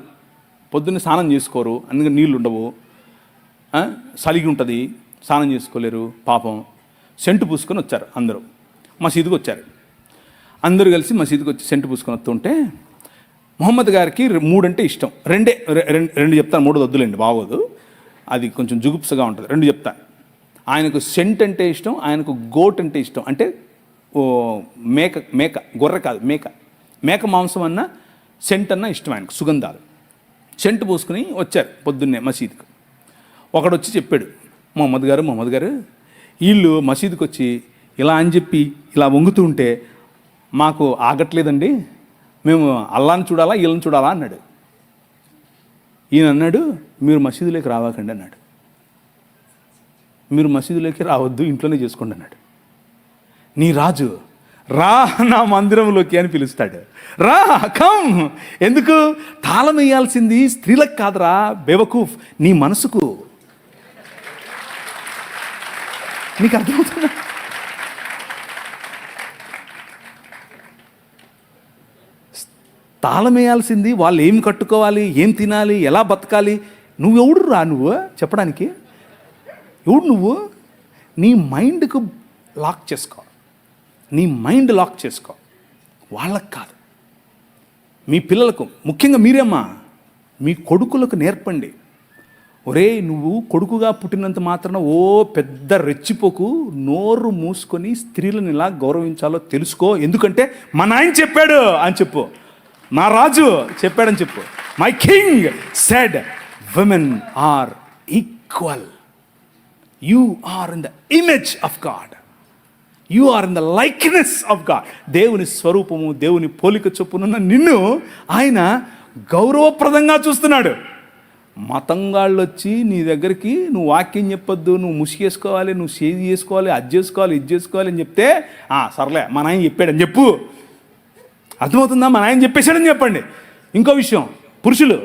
పొద్దున్న స్నానం చేసుకోరు, అందుకని నీళ్ళు ఉండవు, సలిగి ఉంటుంది, స్నానం చేసుకోలేరు, పాపం సెంటు పూసుకొని వచ్చారు. అందరూ మసీదుకి వచ్చారు. అందరూ కలిసి మసీదుకి వచ్చి సెంటు పూసుకొని వస్తుంటే మొహమ్మద్ గారికి 3 అంటే ఇష్టం. రెండు చెప్తాను, 3 వద్దులేండి, బాగోదు, అది కొంచెం జుగుప్సగా ఉంటుంది. 2 చెప్తాను. ఆయనకు సెంట్ అంటే ఇష్టం, ఆయనకు గోట్ అంటే ఇష్టం. అంటే మేక గొర్రె కాదు, మేక మాంసం అన్న సెంట్ అన్న ఇష్టం ఆయనకు, సుగంధాలు. సెంటు పూసుకుని వచ్చారు పొద్దున్నే మసీదుకు. ఒకడు వచ్చి చెప్పాడు, మొహమ్మద్ గారు వీళ్ళు మసీదుకి వచ్చి ఇలా అని చెప్పి ఇలా వంగుతూ ఉంటే మాకు ఆగట్లేదండి, మేము అల్లాని చూడాలా వీళ్ళని చూడాలా అన్నాడు. ఈయన అన్నాడు, మీరు మసీదులోకి రావాకండి అన్నాడు. మీరు మసీదులోకి రావద్దు, ఇంట్లోనే చేసుకోండి అన్నాడు. నీ రాజు రా నా మందిరంలోకి అని పిలుస్తాడు. రా, కమ్. ఎందుకు? తాళం వేయాల్సింది స్త్రీలకు కాదురా బేవకూఫ్, నీ మనసుకు. నీకు అర్థమవుతుందా? తాళం వేయాల్సింది వాళ్ళు ఏం కట్టుకోవాలి, ఏం తినాలి, ఎలా బతకాలి. నువ్వెవడు రా నువ్వు చెప్పడానికి? ఎవడు నువ్వు? నీ మైండ్కు లాక్ చేసుకో, నీ మైండ్ లాక్ చేసుకో. వాళ్ళకు కాదు. మీ పిల్లలకు, ముఖ్యంగా మీరేమ్మా, మీ కొడుకులకు నేర్పండి. ఒరే, నువ్వు కొడుకుగా పుట్టినంత మాత్రాన ఓ పెద్ద రెచ్చిపోకు, నోరు మూసుకొని స్త్రీలను ఎలా గౌరవించాలో తెలుసుకో. ఎందుకంటే మా నాయన చెప్పాడు అని చెప్పు, నా రాజు చెప్పాడని చెప్పు. My king said women are equal. You are in the image of God, you are in the likeness of God. దేవుని స్వరూపము, దేవుని పోలిక చొప్పునున్న నిన్ను ఆయన గౌరవప్రదంగా చూస్తున్నాడు. మతంగాళ్ళు వచ్చి నీ దగ్గరికి నువ్వు వాక్యం చెప్పొద్దు, నువ్వు ముసిగేసుకోవాలి, నువ్వు సేది చేసుకోవాలి, అది చేసుకోవాలి, ఇది చేసుకోవాలి అని చెప్తే సర్లే మా నాయన చెప్పాడని చెప్పు. అర్థమవుతుందా? మా నాయన చెప్పేశాడని చెప్పండి. ఇంకో విషయం, పురుషులు,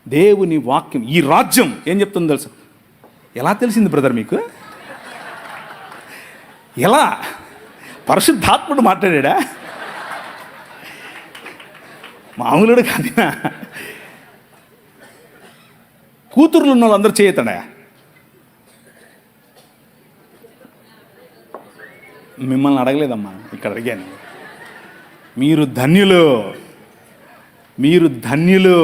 దేవుని వాక్యం, ఈ రాజ్యం ఏం చెప్తుందో తెలుసు? ఎలా తెలిసింది బ్రదర్ మీకు? ఎలా? పరిశుద్ధాత్ముడు మాట్లాడా? మామూలుడు కాదా? కూతుర్లు ఉన్న వాళ్ళందరూ చేయతాడా? మిమ్మల్ని అడగలేదమ్మా, ఇక్కడ అడిగాను. మీరు ధన్యులు, మీరు ధన్యులు.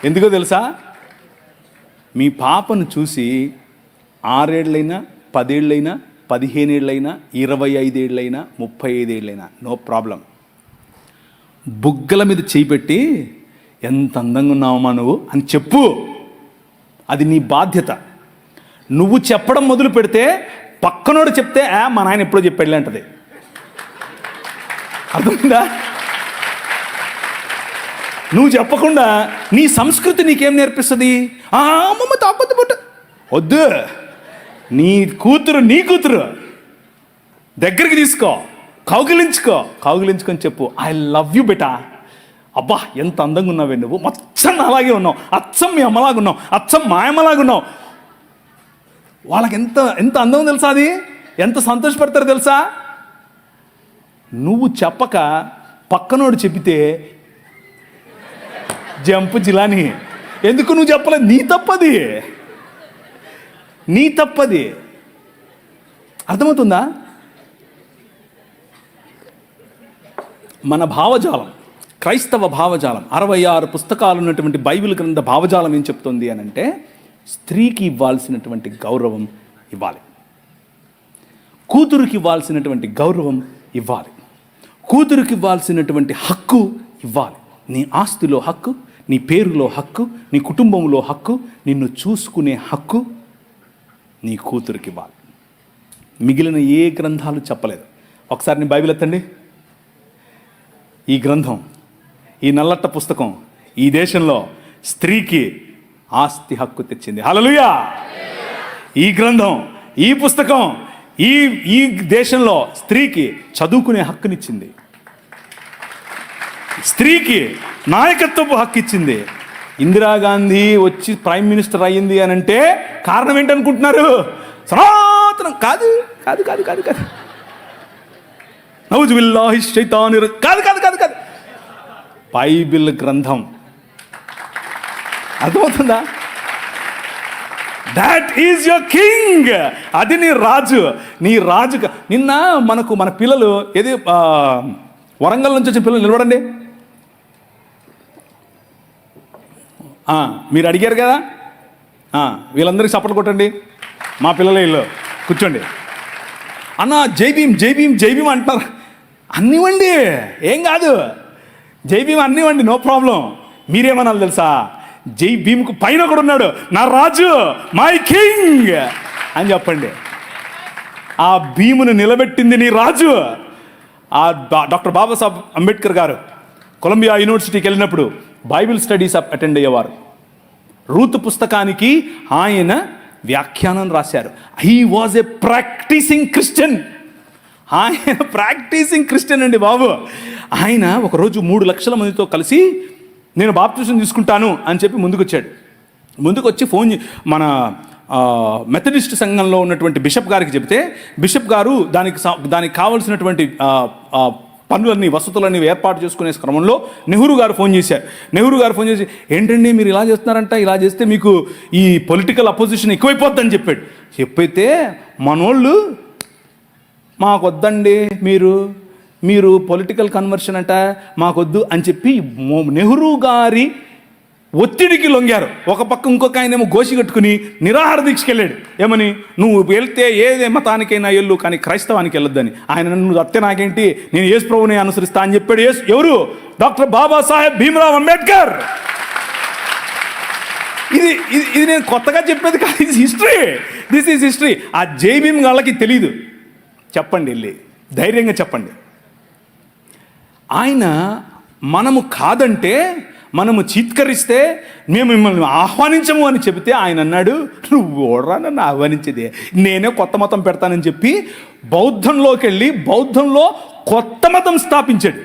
ఎందుకో తెలుసా? మీ పాపను చూసి 6 ఏళ్ళైనా, 10 ఏళ్ళైనా, 15 ఏళ్ళైనా, 25 ఏళ్ళైనా, 35 ఏళ్ళైనా నో ప్రాబ్లం. బుగ్గల మీద చేయి పెట్టి ఎంత అందంగా ఉన్నావమ్మా నువ్వు అని చెప్పు. అది నీ బాధ్యత. నువ్వు చెప్పడం మొదలు పెడితే పక్కనోడు చెప్తే మా నాయన ఎప్పుడో చెప్పాడులే అంటది. అర్థమైందా? నువ్వు చెప్పకుండా నీ సంస్కృతి నీకేం నేర్పిస్తుంది? అమ్మమ్మ తాపొద్దు పుట్టు వద్దు. నీ కూతురు దగ్గరికి తీసుకో, కౌగిలించుకొని చెప్పు, ఐ లవ్ యూ బెటా. అబ్బా ఎంత అందంగా ఉన్నావే నువ్వు, అచ్చం అలాగే ఉన్నావు, అచ్చం మీ అమ్మలాగా ఉన్నావు, అచ్చం మా అమ్మలాగా ఉన్నావు. వాళ్ళకి ఎంత ఎంత అందం తెలుసా? అది ఎంత సంతోషపడతారో తెలుసా? నువ్వు చెప్పక పక్కనోడు చెప్పితే జంపు జిలాని. ఎందుకు నువ్వు చెప్పలేదు? నీ తప్పది. అర్థమవుతుందా? మన భావజాలం, క్రైస్తవ భావజాలం, 66 పుస్తకాలు ఉన్నటువంటి బైబిల్ గ్రంథ భావజాలం ఏం చెప్తుంది అని అంటే, స్త్రీకి ఇవ్వాల్సినటువంటి గౌరవం ఇవ్వాలి, కూతురికి ఇవ్వాల్సినటువంటి గౌరవం ఇవ్వాలి, కూతురికి ఇవ్వాల్సినటువంటి హక్కు ఇవ్వాలి. నీ ఆస్తిలో హక్కు, నీ పేరులో హక్కు, నీ కుటుంబంలో హక్కు, నిన్ను చూసుకునే హక్కు నీ కూతురికి ఇవ్వాలి. మిగిలిన ఏ గ్రంథాలు చెప్పలేదు. ఒకసారి నీ బైబిల్ ఎత్తండి. ఈ గ్రంథం, ఈ నల్లట్ట పుస్తకం ఈ దేశంలో స్త్రీకి ఆస్తి హక్కు తెచ్చింది. హల్లెలూయా! ఈ గ్రంథం, ఈ పుస్తకం ఈ దేశంలో స్త్రీకి చదువుకునే హక్కునిచ్చింది, స్త్రీకి నాయకత్వపు హక్కు ఇచ్చింది. ఇందిరాగాంధీ వచ్చి ప్రైమ్ మినిస్టర్ అయ్యింది అని అంటే కారణం ఏంటనుకుంటున్నారు? సనాతనం కాదు కాదు కాదు కాదు కాదు నౌజు బిల్లాహి శైతాని కాదు కాదు కాదు కాదు బైబిల్ గ్రంథం. అర్థమవుతుందా? That is your king. అది నీ రాజు. నీ రాజు నిన్న మన పిల్లలు ఏది వరంగల్ నుంచి వచ్చిన పిల్లలు నిలబడండి. మీరు అడిగారు కదా, వీళ్ళందరికీ చప్పట్లు కొట్టండి. మా పిల్లలే ఇల్లు కూర్చోండి. అన్న జై భీమ్ జై భీమ్ జై భీమ్ అంటున్నారు. అన్నివ్వండి, ఏం కాదు. జై భీమ్ అన్నివ్వండి, నో ప్రాబ్లం. మీరేమనాలి తెలుసా? జై భీమ్కు పైన కూడా ఉన్నాడు నా రాజు, మై కింగ్ అని చెప్పండి. ఆ భీమును నిలబెట్టింది నీ రాజు. ఆ డాక్టర్ బాబాసాహెబ్ అంబేద్కర్ గారు కొలంబియా యూనివర్సిటీకి వెళ్ళినప్పుడు బైబిల్ స్టడీస్ అటెండ్ అయ్యేవారు. రూతు పుస్తకానికి ఆయన వ్యాఖ్యానం రాశారు. He was a practising Christian. ఆయన ప్రాక్టీసింగ్ క్రిస్టియన్ అండి బాబు. ఆయన ఒకరోజు 3 లక్షల మందితో కలిసి నేను బాప్టిజం తీసుకుంటాను అని చెప్పి ముందుకు వచ్చి మన మెథడిస్ట్ సంఘంలో ఉన్నటువంటి బిషప్ గారికి చెబితే, బిషప్ గారు దానికి కావలసినటువంటి పనులన్నీ వసతులన్నీ ఏర్పాటు చేసుకునే క్రమంలో నెహ్రూ గారు ఫోన్ చేసి ఏంటండి మీరు ఇలా చేస్తున్నారంట, ఇలా చేస్తే మీకు ఈ పొలిటికల్ అపోజిషన్ ఎక్కువైపోద్దని చెప్పైతే మనోళ్ళు మాకొద్దండి, మీరు పొలిటికల్ కన్వర్షన్ అంట మాకొద్దు అని చెప్పి నెహ్రూ గారి ఒత్తిడికి లొంగారు. ఒక పక్క ఇంకొక ఆయనేమో గోసి కట్టుకుని నిరాహార దీక్షకి వెళ్ళాడు. ఏమని? నువ్వు వెళ్తే ఏ మతానికైనా వెళ్ళు, కానీ క్రైస్తవానికి వెళ్ళొద్దని. ఆయన నన్ను అత్తే నాకేంటి, నేను యేసు ప్రభువుని అనుసరిస్తా అని చెప్పాడు. ఎవరు? డాక్టర్ బాబాసాహెబ్ భీమ్రావ్ అంబేద్కర్. ఇది నేను కొత్తగా చెప్పేది కాదు, ఇది హిస్టరీ. This is history. ఆ జై భీమ్ వాళ్ళకి తెలీదు. చెప్పండి, వెళ్ళి ధైర్యంగా చెప్పండి. ఆయన మనము కాదంటే, మనము చీత్కరిస్తే మేము మిమ్మల్ని ఆహ్వానించము అని చెబితే ఆయన అన్నాడు, నువ్వు ఓడరా నన్ను ఆహ్వానించేదే, నేనే కొత్త మతం పెడతానని చెప్పి బౌద్ధంలోకి వెళ్ళి బౌద్ధంలో కొత్త మతం స్థాపించాడు.